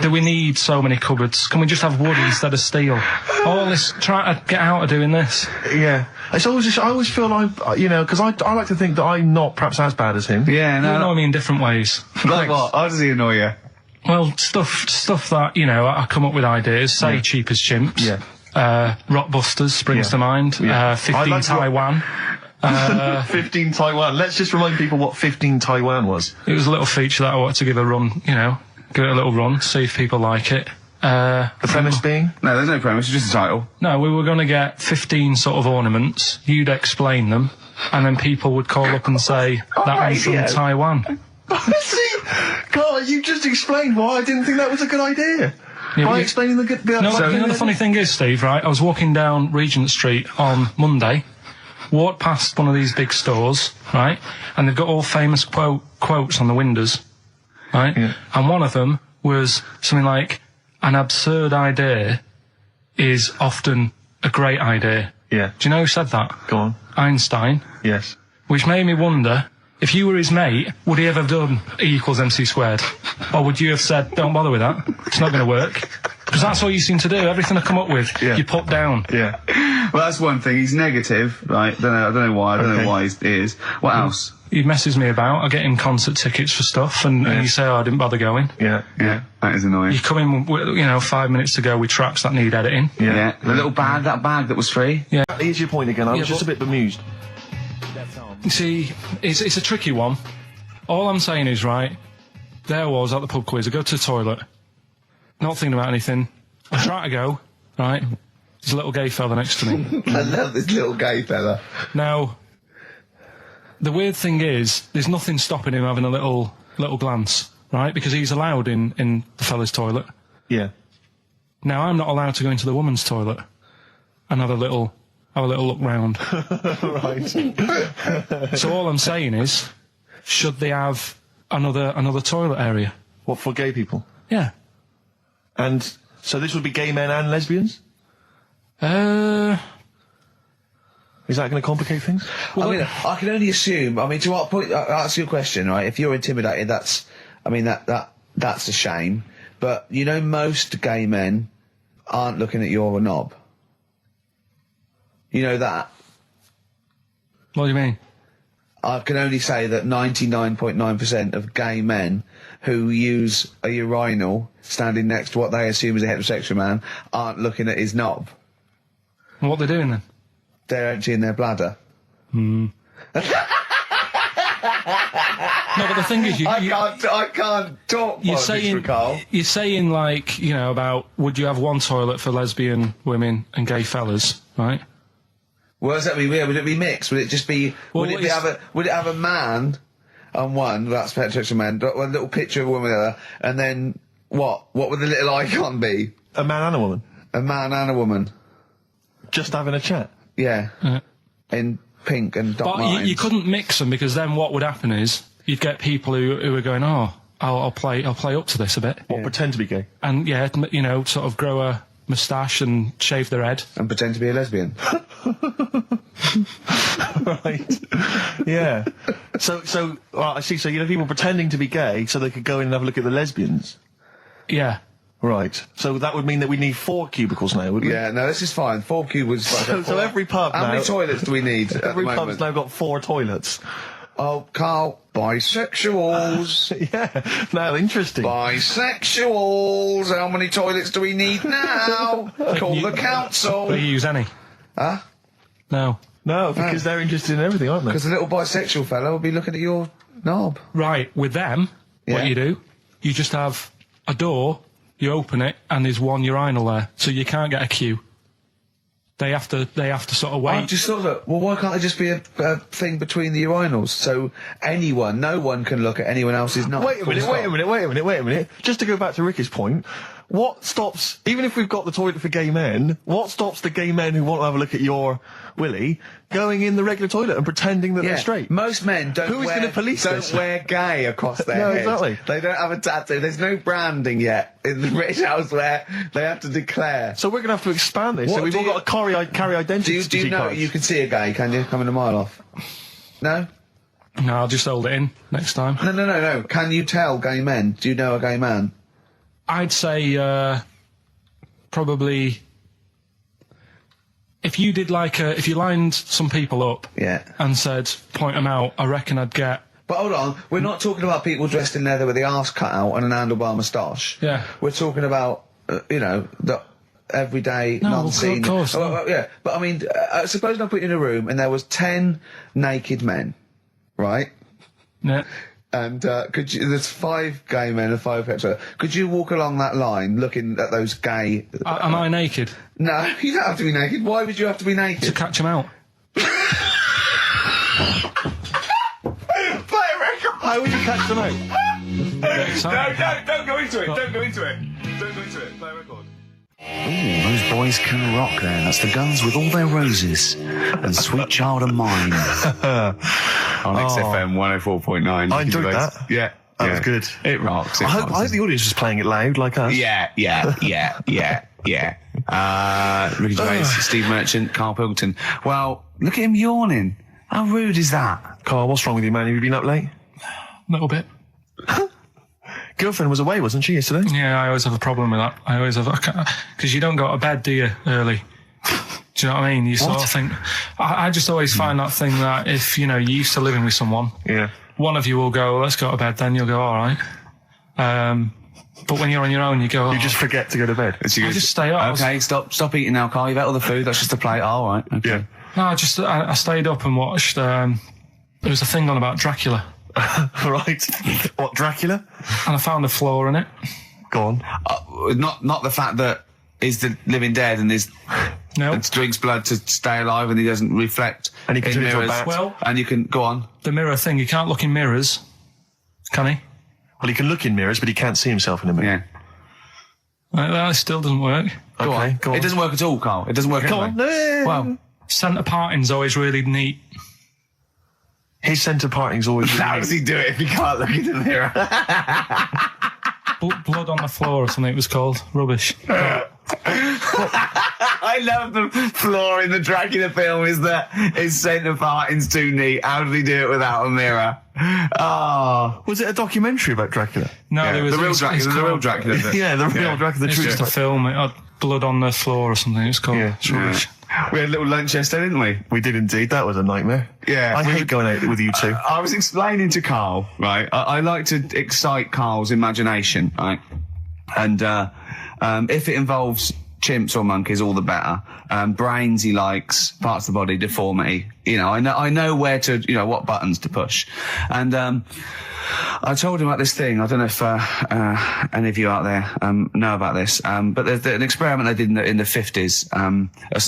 Do we need so many cupboards? Can we just have wood instead of steel? All this, trying to get out of doing this. Yeah. It's always just, I always feel like, you know, because I like to think that I'm not perhaps as bad as him. Yeah, You no. annoy me in different ways. Like what? How does he annoy you? Well, stuff that, you know, I come up with ideas, say cheap as chimps. Yeah. Rockbusters springs to mind. Yeah. 15 I like Taiwan. 15 Taiwan. Let's just remind people what 15 Taiwan was. It was a little feature that I wanted to give a run, you know, give it a little run, see if people like it. The premise being? No, there's no premise, it's just a title. No, we were going to get 15 sort of ornaments, you'd explain them, and then people would call up and say, that one's from Taiwan. See? God, you just explained why I didn't think that was a good idea. Yeah, By but explaining the good... No, you know the funny thing is, Steve, right, I was walking down Regent Street on Monday, walked past one of these big stores, right, and they've got all famous quotes on the windows, right, and one of them was something like, an absurd idea is often a great idea. Yeah. Do you know who said that? Go on. Einstein. Yes. Which made me wonder, if you were his mate, would he ever have done E = MC²? Or would you have said, don't bother with that, it's not going to work? Because that's all you seem to do. Everything I come up with, you put down. Yeah. Well, that's one thing. He's negative, right? I don't know why. I don't know why he is. What else? He messes me about. I get him concert tickets for stuff, and you say, oh, I didn't bother going. Yeah. That is annoying. You come in, you know, 5 minutes to go with tracks that need editing. Yeah. The little bag, that bag that was free. Yeah. Here's your point again. I was just a bit bemused. You see, it's a tricky one. All I'm saying is, right, there I was at the pub quiz. I go to the toilet, not thinking about anything. I try to go, right, there's a little gay fella next to me. I love this little gay fella. Now, the weird thing is, there's nothing stopping him having a little glance, right, because he's allowed in the fella's toilet. Yeah. Now, I'm not allowed to go into the woman's toilet and have a little look round. Right. So all I'm saying is, should they have another toilet area? What, for gay people? Yeah. And so this would be gay men and lesbians? Is that going to complicate things? Well, I mean, I can only assume. I mean, to what point? Ask your question, right? If you're intimidated, that's a shame. But you know, most gay men aren't looking at your knob. You know that. What do you mean? I can only say that 99.9% of gay men who use a urinal standing next to what they assume is a heterosexual man aren't looking at his knob. What are they doing then? They're emptying their bladder. No, but the thing is, I can't talk politics, Karl. You're saying, like, you know, about would you have one toilet for lesbian women and gay fellas, right? What does that mean? Yeah, would it be mixed? Would it just be? Well, would it have a man on one? That's heterosexual man. One little picture of a woman, there, and then what? What would the little icon be? A man and a woman. A man and a woman. Just having a chat. Yeah. In pink and dot But lines. you couldn't mix them, because then what would happen is you'd get people who are going, oh, I'll play up to this a bit. What, pretend to be gay? And yeah, you know, sort of grow a moustache and shave their head. And pretend to be a lesbian. Right. Yeah. So I see. So you have people pretending to be gay so they could go in and have a look at the lesbians. Yeah. Right. So that would mean that we need 4 cubicles now, would we? Yeah, no, this is fine. 4 cubicles. So every pub How now... many toilets do we need at the Every moment? pub's now got 4 toilets. Oh, Karl, bisexuals. Yeah. Now, interesting. Bisexuals. How many toilets do we need now? Call the council. Do you use any? Huh? No. No, because they're interested in everything, aren't they? Because the little bisexual fella will be looking at your knob. Right, with them, Yeah. what you do, you just have a door, you open it, and there's one urinal there, so you can't get a queue. They have to sort of wait. I just thought that, well, why can't there just be a thing between the urinals so no one can look at anyone else's knob? Wait a minute. Just to go back to Ricky's point, what stops, even if we've got the toilet for gay men, what stops the gay men who want to have a look at your willy going in the regular toilet and pretending that they're straight? Most men don't wear gay across their No, head. exactly. They don't have a tattoo. There's no branding yet in the British house where they have to declare. So we're going to have to expand this. What So we've do all you- got to carry identity. Do you know cards. you can see a gay, can you? Coming a mile off. No? No, I'll just hold it in next time. No. Can you tell gay men? Do you know a gay man? I'd say probably if you did if you lined some people up Yeah. and said point them out, I reckon I'd get. But hold on, we're not talking about people dressed in leather with the arse cut out and an handlebar moustache. Yeah. We're talking about, the everyday, No, non-seen... of course, no. well, yeah, but I mean, suppose I put you in a room and there was 10 naked men, right? Yeah. And there's 5 gay men and 5 hetero. Could you walk along that line looking at those gay... Am I naked? No, you don't have to be naked. Why would you have to be naked? To catch them out. How would you catch them out? Don't go into it. Don't go into it. Play a record. Ooh, those boys can rock there. That's the Guns with All Their Roses and Sweet Child of Mine. On XFM 104.9. I enjoyed that. Yeah. That was good. It rocks. I hope the audience is playing it loud like us. Yeah. Ricky Gervais, Steve Merchant, Karl Pilkington. Well, look at him yawning. How rude is that? Karl, what's wrong with you, man? Have you been up late? A little bit. Girlfriend was away, wasn't she, yesterday? Yeah, I always have a problem with that. I always have, because you don't go to bed, do you, early? Do you know what I mean? You sort of think, I just always find that thing that if, you're used to living with someone, Yeah. one of you will go, let's go to bed, then you'll go, all right. But when you're on your own, you go, You just forget to go to bed. I just stay up. Okay, stop eating now, Karl. You've ate all the food. That's just a plate. All right. Okay. Yeah. No, I stayed up and watched, there was a thing on about Dracula, Right. What, Dracula? and I found a flaw in it. Go on. Not the fact that he's the living dead and No. and drinks blood to stay alive and he doesn't reflect And he can in turn into a mirrors. bat. Well- and you can go on. The mirror thing, you can't look in mirrors, can he? Well, he can look in mirrors, but he can't see himself in a mirror. Yeah. That still doesn't work. Okay, go on. It doesn't work at all, Karl. It doesn't work Go anyway. on. Well, Centre parting's always really neat. His centre parting's always... how does he do it if he can't look in the mirror? Blood on the floor or something it was called. Rubbish. I love the flaw in the Dracula film is that his centre parting's too neat. How did he do it without a mirror? Oh. Was it a documentary about Dracula? No, Yeah, there was the real it's Dracula. The real called- Dracula. Yeah, the real Dracula, the It's true just a story. film. It had blood on the floor or something. It's called. Yeah. It's rubbish. We had a little lunch yesterday, didn't we? We did indeed. That was a nightmare. Yeah. I hate going out with you two. I was explaining to Karl, right? I like to excite Karl's imagination, right? And if it involves chimps or monkeys, all the better. Brains he likes, parts of the body, deformity. You know, I know where to, you know, what buttons to push. And I told him about this thing. I don't know if any of you out there know about this, but there's an experiment they did in the 50s,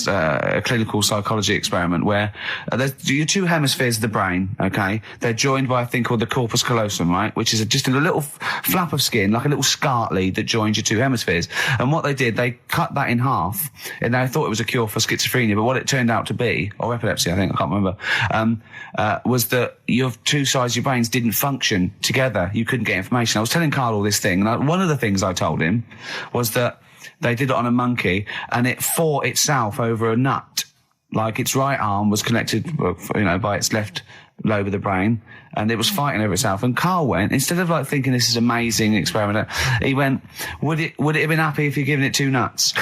a clinical psychology experiment where there's your two hemispheres of the brain, okay? They're joined by a thing called the corpus callosum, right? Which is just a little flap of skin, like a little scarlet lead that joins your two hemispheres. And what they did, they cut that in half, and they thought it was a cure for schizophrenia, but what it turned out to be, or epilepsy, I think, I can't remember, was that your two sides of your brains didn't function together. You couldn't get information. I was telling Karl all this thing, and one of the things I told him was that they did it on a monkey, and it fought itself over a nut. Like its right arm was connected, you know, by its left lobe of the brain, and it was fighting over itself. And Karl went, instead of like thinking this is amazing experiment, he went, would it have been happy if you'd given it two nuts?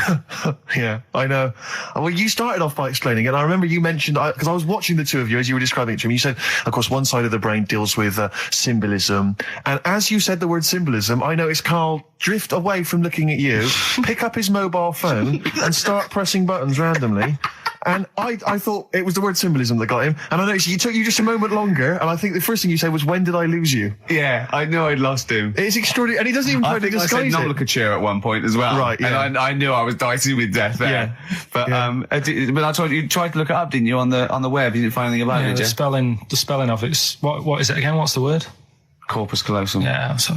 Yeah, I know. Well, you started off by explaining it, and I remember you mentioned, because I was watching the two of you as you were describing it to me, you said, of course, one side of the brain deals with symbolism, and as you said the word symbolism, I noticed Karl drift away from looking at you, pick up his mobile phone, and start pressing buttons randomly. And I thought it was the word symbolism that got him. And I noticed you took you just a moment longer, and I think the first thing you said was, when did I lose you? Yeah, I knew I'd lost him. It's extraordinary, and he doesn't even try to disguise I said it. nomenclature at one point as well. Right, yeah. And I knew I was dicing with death there. Yeah. But, Yeah. but I told you tried to look it up, didn't you, on the web? You didn't find anything about it, did you? The spelling of it's what is it again? What's the word? Corpus callosum. Yeah, so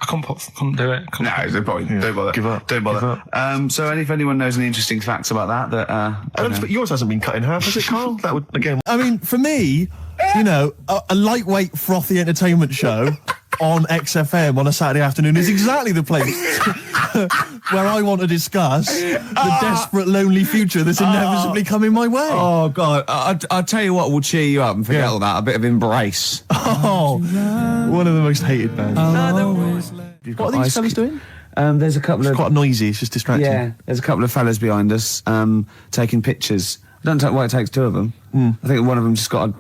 I couldn't do it. No, there's no point. Don't bother. Give up. Don't bother. Give up. So if anyone knows any interesting facts about that, I don't expect yours hasn't been cut in half, has it, Karl? That would, again... I mean, for me, you know, a lightweight, frothy entertainment show on XFM on a Saturday afternoon is exactly the place where I want to discuss the desperate, lonely future that's inevitably coming my way. Oh, God. I'll tell you what will cheer you up and forget all that. A bit of Embrace. Oh, one of the most hated bands. What are these fellas doing? There's a couple It's of... quite noisy, it's just distracting. Yeah, there's a couple of fellas behind us taking pictures. I don't know why it takes two of them. I think one of them just got, a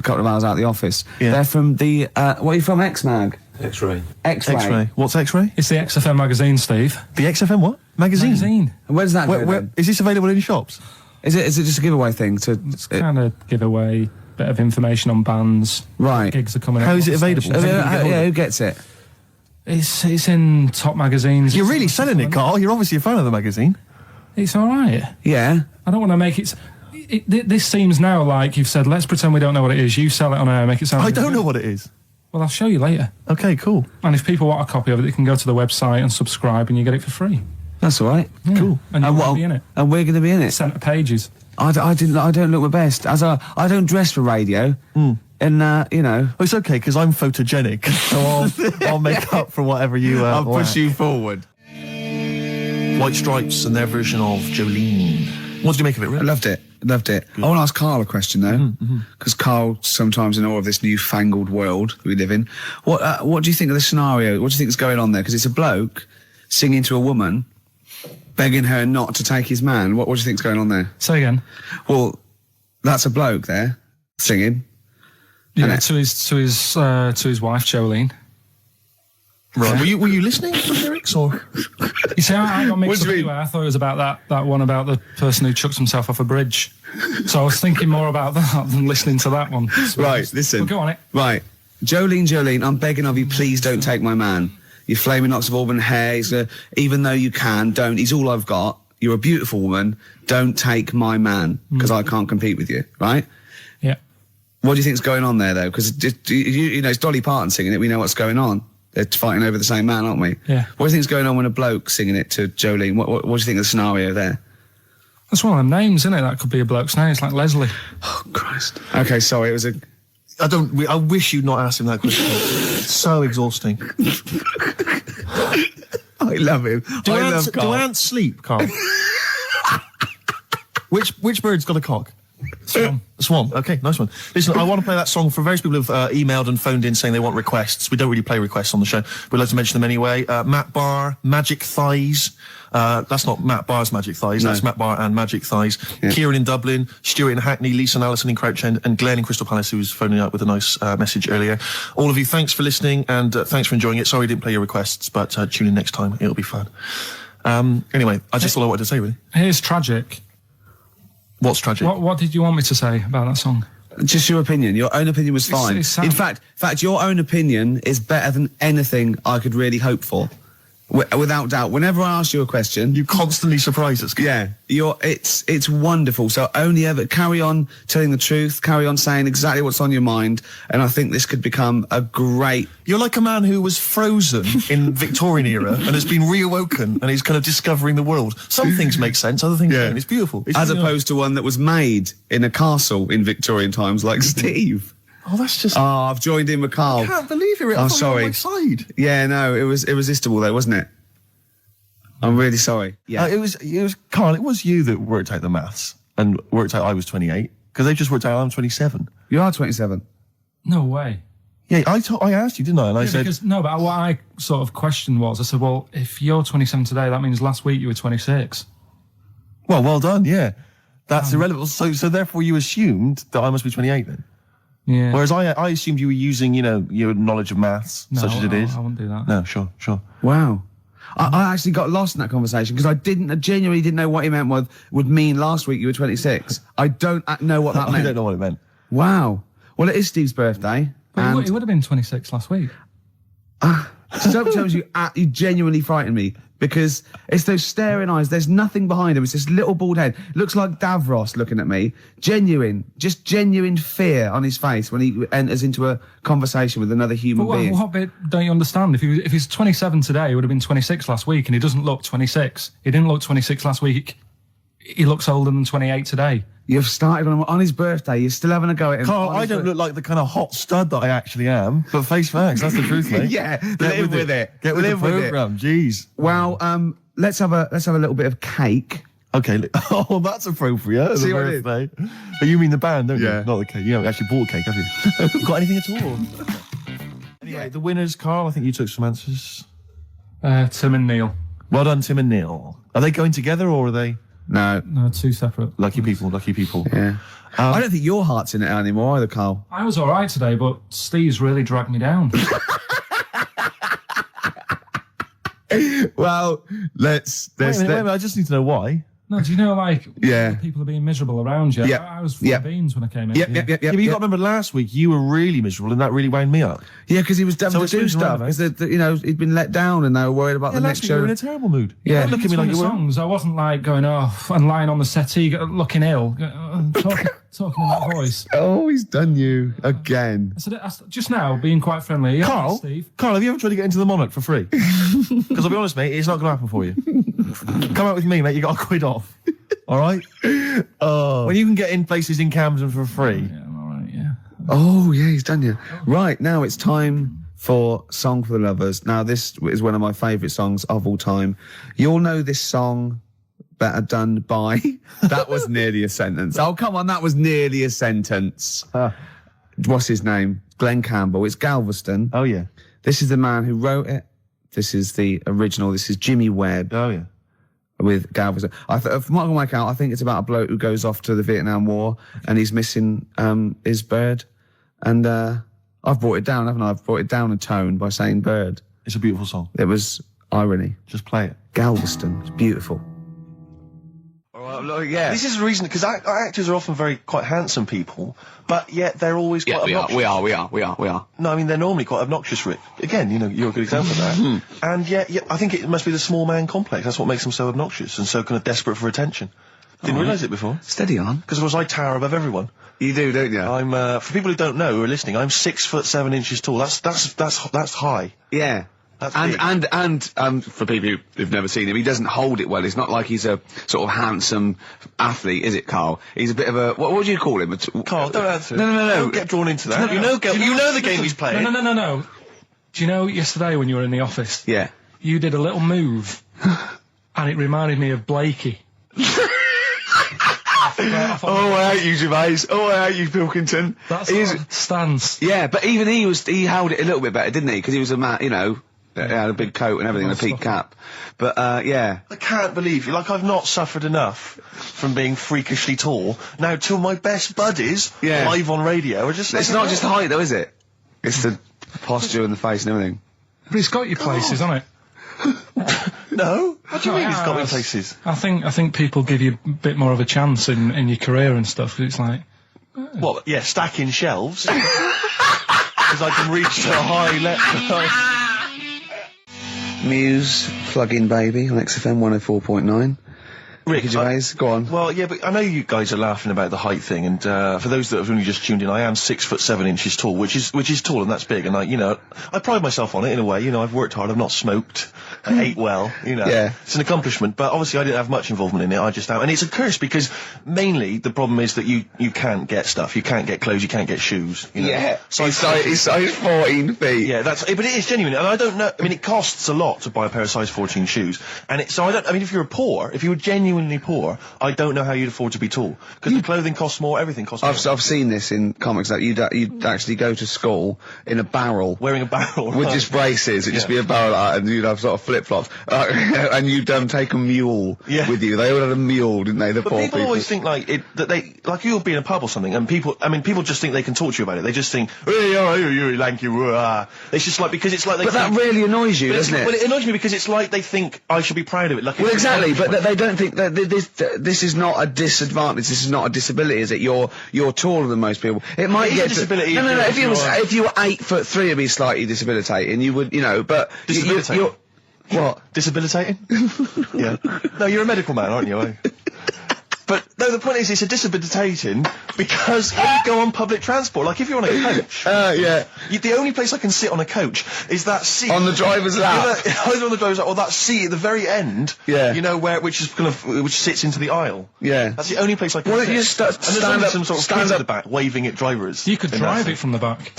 couple of hours out of the office. Yeah. They're from the... what are you from, X-Mag? X-Ray. X-Ray. X-Ray. What's X-Ray? It's the XFM magazine, Steve. The XFM what? Magazine? Magazine. And where's that go then? Is this available in shops? Is it just a giveaway thing? It's kind of giveaway, bit of information on bands. Right. Gigs are coming up. How is it available? Who gets it? It's in top magazines. You're really selling it, Karl. You're obviously a fan of the magazine. It's all right. Yeah. I don't want to make it... This seems now like you've said, let's pretend we don't know what it is. You sell it on air, make it sound... I don't know what it is. Well, I'll show you later. Okay, cool. And if people want a copy of it, they can go to the website and subscribe and you get it for free. That's all right. Yeah. Cool. And you're going to be in it. And we're going to be in it. Centre pages. I don't look my best. I don't dress for radio. And, Well, it's okay, because I'm photogenic, so I'll make up for whatever you I'll wear. push you forward. White Stripes and their version of Jolene. What did you make of it, I really? loved it. Loved it. I want to ask Karl a question though, because Karl sometimes in awe of this newfangled world that we live in. What do you think of the scenario? What do you think is going on there? Because it's a bloke singing to a woman, begging her not to take his man. What do you think's going on there? Say again. Well, that's a bloke there singing. Yeah, to his wife Jolene. Right. Were you listening to the lyrics, or? You see, I got mixed What do up you mean? anyway. I thought it was about that one about the person who chucks himself off a bridge. So I was thinking more about that than listening to that one. Right, listen. Well, go on it. Right. Jolene, I'm begging of you, please don't take my man. You flaming locks of auburn hair, even though you can, don't. He's all I've got. You're a beautiful woman. Don't take my man, because I can't compete with you, right? Yeah. What do you think's going on there, though? Because, it's Dolly Parton singing it. We know what's going on. They're fighting over the same man, aren't we? Yeah. What do you think's going on when a bloke singing it to Jolene? What do you think of the scenario there? That's one of them names, isn't it? That could be a bloke's name. It's like Leslie. Oh, Christ. Okay, sorry, it was a... I wish you'd not asked him that question. It's so exhausting. I love him. Do I love ants Karl. sleep, Karl? Which bird's got a cock? Swan. Okay, nice one. Listen, I want to play that song for various people who've emailed and phoned in saying they want requests. We don't really play requests on the show. We'd like to mention them anyway. Matt Barr, Magic Thighs. That's not Matt Barr's Magic Thighs. No. That's Matt Barr and Magic Thighs. Yeah. Kieran in Dublin, Stuart in Hackney, Lisa and Alison in Crouch End, and Glenn in Crystal Palace, who was phoning up with a nice message earlier. All of you, thanks for listening and thanks for enjoying it. Sorry we didn't play your requests, but tune in next time. It'll be fun. Anyway, I just all I wanted to say, really. Here's tragic. What's tragic? What did you want me to say about that song? Just your opinion. Your own opinion was fine. it's sad. In fact, your own opinion is better than anything I could really hope for. Without doubt. Whenever I ask you a question, You constantly surprise us. yeah, it's wonderful. So only ever carry on telling the truth, carry on saying exactly what's on your mind, and I think this could become a great. You're like a man who was frozen in Victorian era and has been reawoken and he's kind of discovering the world. Some things make sense, other things don't. It's beautiful. It's As really opposed to one that was made in a castle in Victorian times, like Steve. Oh, that's just... Oh, I've joined in with Karl. I can't believe you're I'm sorry. on my side. Yeah, no, it was irresistible though, wasn't it? I'm really sorry. Yeah. It was Karl, it was you that worked out the maths and worked out I was 28 because they just worked out I'm 27. You are 27. No way. Yeah, I asked you, didn't I? And I said... But what I sort of questioned was, I said, well, if you're 27 today, that means last week you were 26. Well done, yeah. That's irrelevant. So therefore you assumed that I must be 28 then? Yeah. Whereas I assumed you were using, your knowledge of maths, such as it is. I wouldn't do that. No, sure. Wow. I actually got lost in that conversation because I genuinely didn't know what he meant would mean last week you were 26. I don't know what that meant. I don't know what it meant. Wow. Well, it is Steve's birthday. But he would have been 26 last week. Sometimes you genuinely frighten me because it's those staring eyes. There's nothing behind him. It's this little bald head. Looks like Davros looking at me. Genuine fear on his face when he enters into a conversation with another human being. What bit don't you understand? If he's 27 today, he would have been 26 last week, and he doesn't look 26. He didn't look 26 last week. He looks older than 28 today. You've started on his birthday. You're still having a go at him. Karl, I don't look like the kind of hot stud that I actually am, but face facts, that's the truth, mate. Yeah, live with it. Get with Live the program, jeez. Well, let's have a little bit of cake. Okay, oh, that's appropriate. See The what I did? birthday. But you mean the band, don't Yeah. you? Not the cake. You haven't actually bought a cake, have you? Got anything at all? Anyway, the winners, Karl, I think you took some answers. Tim and Neil. Well done, Tim and Neil. Are they going together or are they... No. No, two separate. Lucky people. Yeah. I don't think your heart's in it anymore either, Karl. I was all right today, but Steve's really dragged me down. Well, let's... Wait a minute, I just need to know why. No, do you know, Yeah. people are being miserable around you? Yeah. I was full Yeah. of beans when I came in. Yep. Yeah, but you got to remember last week you were really miserable and that really wound me up. Yeah, because he was devil it's to do moving stuff. around, Because, he'd been let down and they were worried about the last next week you show. were in a terrible mood. Yeah. Look at me like you were. songs. I wasn't going off and lying on the settee, looking ill, talking in that voice. Oh, he's done you again. I said, just now, being quite friendly. Yeah, Karl, Steve. Karl, have you ever tried to get into the Monarch for free? Because I'll be honest, mate, it's not going to happen for you. Come out with me, mate, you got a quid off. All right? When you can get in places in Camden for free. Yeah, I'm all right, yeah. Oh, yeah, he's done you. Right, now it's time for Song for the Lovers. Now, this is one of my favourite songs of all time. You'll know this song better done by... That was nearly a sentence. Oh, come on, that was nearly a sentence. What's his name? Glenn Campbell. It's Galveston. Oh, yeah. This is the man who wrote it. This is the original. This is Jimmy Webb. Oh, yeah. With Galveston. From what I can work out, I think it's about a bloke who goes off to the Vietnam War and he's missing his bird. And I've brought it down, haven't I? I've brought it down a tone by saying bird. It's a beautiful song. It was irony. Just play it. Galveston. It's beautiful. Yeah. This is the reason, because actors are often quite handsome people, but yet they're always quite obnoxious. We are. No, I mean, they're normally quite obnoxious, Rick. Again, you're a good example of that. And yet, I think it must be the small man complex. That's what makes them so obnoxious and so kind of desperate for attention. Didn't realise it before. Steady on. Because of course I tower above everyone. You do, don't you? I'm, for people who don't know, who are listening, I'm 6'7" tall. That's high. Yeah. That's big. And for people who've never seen him, he doesn't hold it well. It's not like he's a sort of handsome athlete, is it, Karl? He's a bit of a, what do you call him? Carl, don't answer. No. Don't get drawn into that. You know the game he's playing. No. Do you know yesterday when you were in the office? Yeah. You did a little move, and it reminded me of Blakey. Oh, I hate you, Gervais. Oh, I hate you, Pilkington. That's He's- our stance. Yeah, but even he held it a little bit better, didn't he? Because he was a man, you know, he had a big coat and everything, and a peak cap. But, yeah. I can't believe you. Like, I've not suffered enough from being freakishly tall. Now, till my best buddies, Yeah. live on radio, are just like... It's not just height, though, is it? It's the posture and the face and everything. But it's got you places, hasn't it? No? What do you mean it's got me Yes. places? I think people give you a bit more of a chance in your career and stuff. 'Cause it's like, What, yeah, stacking shelves? Because I can reach to a high level. Muse, Plug In Baby on XFM 104.9. Rick, Gervais, go on. Well, yeah, but I know you guys are laughing about the height thing, and for those that have only just tuned in, I am 6'7" tall, which is tall and that's big, and I pride myself on it in a way. You know, I've worked hard, I've not smoked, I ate well. You know, Yeah. it's an accomplishment. But obviously, I didn't have much involvement in it. I just am, and it's a curse because mainly the problem is that you can't get stuff, you can't get clothes, you can't get shoes. You know? Yeah, so he's size 14 feet. Yeah, but it is genuine, and I don't know. I mean, it costs a lot to buy a pair of size 14 shoes, and so I don't. I mean, if you were genuinely poor, I don't know how you'd afford to be tall because the clothing costs more, everything costs more. I've seen this in comics that you'd actually go to school in a barrel. Wearing a barrel With right. just braces, it'd just be a barrel like that, and you'd have sort of flip-flops. And you'd take a mule with you. They all had a mule, didn't they, the But poor people always think like you'll be in a pub or something, and people just think they can talk to you about it. They just think, hey, oh, you lanky, it's just like, because it's like they But think, that really annoys you, doesn't it? Well, it annoys me because it's like they think I should be proud of it. Like, Well, it's exactly, but accomplishment. they don't think that this is not a disadvantage. This is not a disability, is it? You're taller than most people. It might It is get a disability No. if If you were 8'3", it'd be slightly debilitating. You would, but Disabilitating? you're what? Disabilitating? Yeah. No, you're a medical man, aren't you? But no, the point is, it's a disabilitating because when you go on public transport, like if you're on a coach, Yeah. the only place I can sit on a coach is that seat On the driver's lap. Either on the driver's lap or that seat at the very end. Yeah. You know which sits into the aisle. Yeah. That's the only place I can Well, sit. you and there's stand only up- some sort of stand kids up- at the back waving at drivers. you could in drive that it from the back.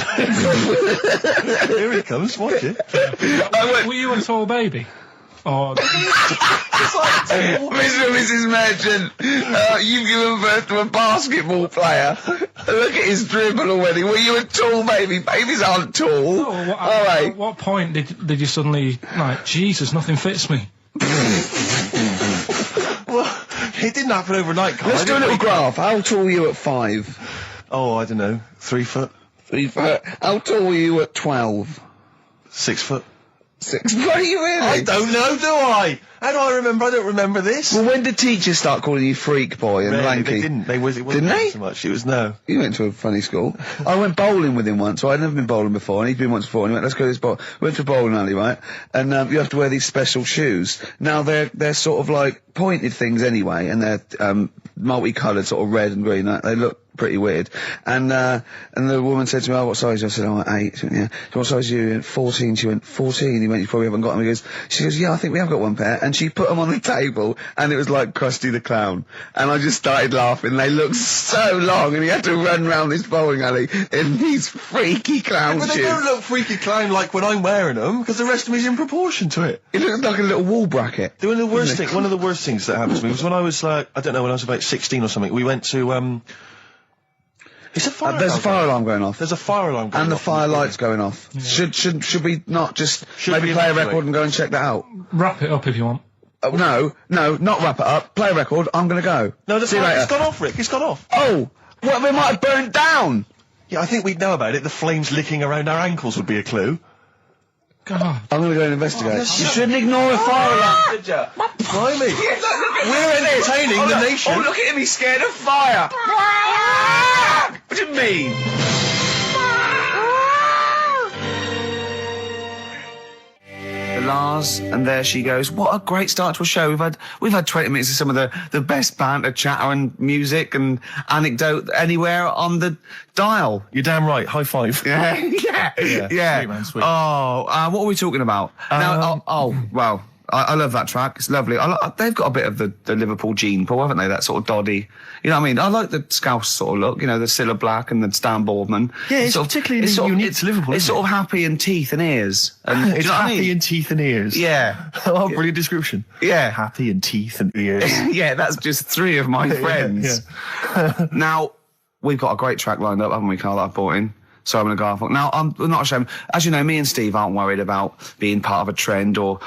Here he comes, watch it. Were you a tall baby? Or Mr. and Mrs. Merchant, you've given birth to a basketball player. Look at his dribble already. Were you a tall baby? Babies aren't tall. at what point did you suddenly like, Jesus, nothing fits me? Well, it didn't happen overnight, Karl. Let's do a little graph. How tall were you at 5? Oh, I don't know. 3 foot? 3 foot. How tall were you at 12? 6 foot? 6. Were you really? I don't know, do I? How do I remember? I don't remember this. Well, when did teachers start calling you freak boy and Rarely, lanky? they didn't. It wasn't Didn't they? so much. It was no. You went to a funny school. I went bowling with him once, so I'd never been bowling before, and he'd been once before, and he went, let's go to this bowl. We went to a bowling alley, right? And you have to wear these special shoes. Now, they're sort of like pointed things anyway, and they're multicoloured, sort of red and green. They look pretty weird. And the woman said to me, oh, what size? I said, oh, 8. She went, yeah. So what size are you? He went, 14. She went, 14. He went, you probably haven't got them. She goes, yeah, I think we have got one pair. And she put them on the table, and it was like Krusty the Clown. And I just started laughing. They looked so long, and he had to run round this bowling alley in these freaky clown But shoes. they don't look freaky clown like when I'm wearing them, because the rest of me is in proportion to it. It looked like a little wall bracket. One of the worst things that happened to me was when I was when I was about 16 or something, we went to, it's a fire There's a alarm. fire alarm going off. There's a fire alarm going And the off. fire light's going off. Yeah. Should we not just Should maybe we play a evacuate? record and go and check that out? Wrap it up if you want. Oh, no, not wrap it up. Play a record. I'm gonna go. No, the See you fire, later. it's gone off, Rick. It's gone off. Oh, well, we might have burnt down. Yeah, I think we'd know about it. The flames licking around our ankles would be a clue. God. I'm gonna go and investigate. Oh, You shouldn't ignore a fire alarm, did you? Blimey. We're entertaining the nation. Oh, look at him, he's scared of fire. What do you mean? The Lars, and there she goes. What a great start to a show. We've had 20 minutes of some of the best banter, chatter and music and anecdote anywhere on the dial. You're damn right. High five. Yeah. Sweet, man, sweet. Oh, what are we talking about? Now, well, I love that track. It's lovely. They've got a bit of the Liverpool gene, Paul, haven't they? That sort of doddy. You know what I mean? I like the Scouse sort of look. You know, the Cilla Black and the Stan Boardman. Yeah, it's particularly unique to Liverpool. It's sort of happy in teeth and ears. And It's do you know what I happy mean? in teeth and ears. Yeah. Oh, brilliant description. Yeah. Happy in teeth and ears. Yeah, that's just 3 of my friends. Now, we've got a great track lined up, haven't we, Karl, that I've bought in? So I'm going to go off. Now, I'm not ashamed. As you know, me and Steve aren't worried about being part of a trend or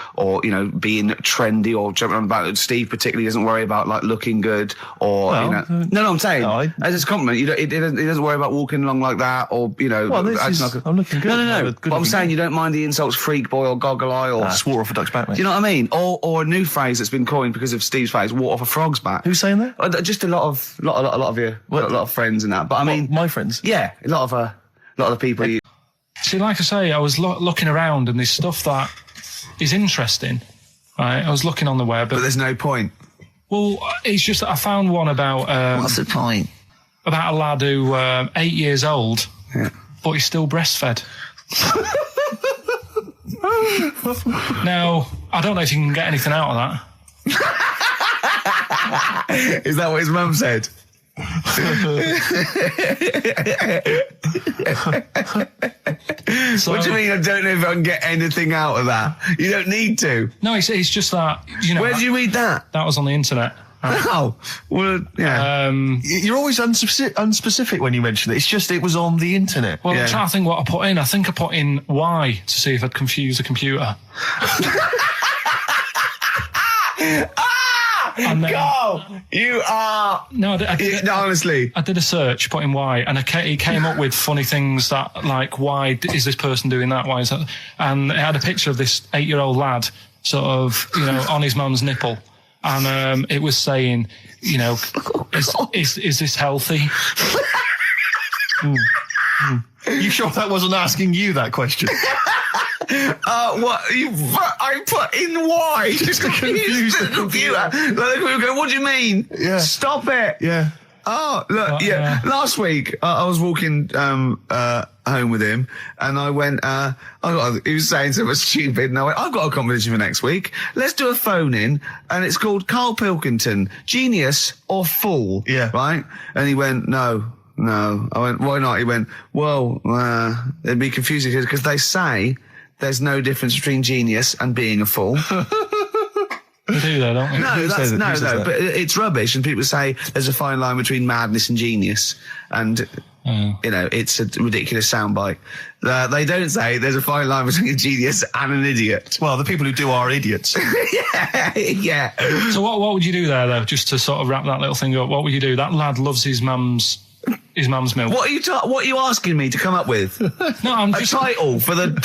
you know, being trendy or jumping on about. Steve particularly doesn't worry about, like, looking good or, Well, you know. No, I'm saying, as a compliment, he doesn't worry about walking along like that or, you know. Well, I'm looking good. No. But I'm saying you don't mind the insults freak boy or goggle eye or... swore off a duck's back, mate. Do you know what I mean? Or a new phrase that's been coined because of Steve's phrase, walk off a frog's back. Who's saying that? Just a lot of you, a lot of friends and that. But I mean... my friends? Yeah, a lot of the people you... See, like I say, I was looking around and there's stuff that is interesting. Right, I was looking on the web. But there's no point. Well, it's just that I found one about... What's the point? About a lad who 8 years old, yeah, but he's still breastfed. Now, I don't know if you can get anything out of that. Is that what his mum said? So, what do you mean? I don't know if I can get anything out of that. You don't need to. No, it's just that, you know. Where did you read that? That was on the internet. Oh, well, yeah. You're always unspecific when you mention it. It's just it was on the internet. Well, I'm trying to think what I put in. I think I put in Y to see if I'd confuse a computer. And then, Go! You are... No, No, honestly. I did a search, put in why, and it came up with funny things that, like, why is this person doing that? Why is that? And it had a picture of this 8-year-old lad, sort of, you know, on his mum's nipple. And it was saying, you know, is this healthy? You sure that wasn't asking you that question? What? I put in why? Just to confuse the computer. Like, we go, what do you mean? Yeah. Stop it. Yeah. Oh, look, yeah. Last week, I was walking home with him, and I went, he was saying something stupid, and I went, I've got a competition for next week. Let's do a phone-in, and it's called Karl Pilkington, Genius or Fool. Yeah. Right? And he went, No. I went, why not? He went, well, it'd be confusing because they say there's no difference between genius and being a fool. They do though, don't they? No, but it's rubbish. And people say there's a fine line between madness and genius. And, you know, it's a ridiculous soundbite. They don't say there's a fine line between a genius and an idiot. Well, the people who do are idiots. Yeah. So what would you do there, though, just to sort of wrap that little thing up? What would you do? That lad loves his mum's milk. What are you asking me to come up with? No, I'm a just... title for the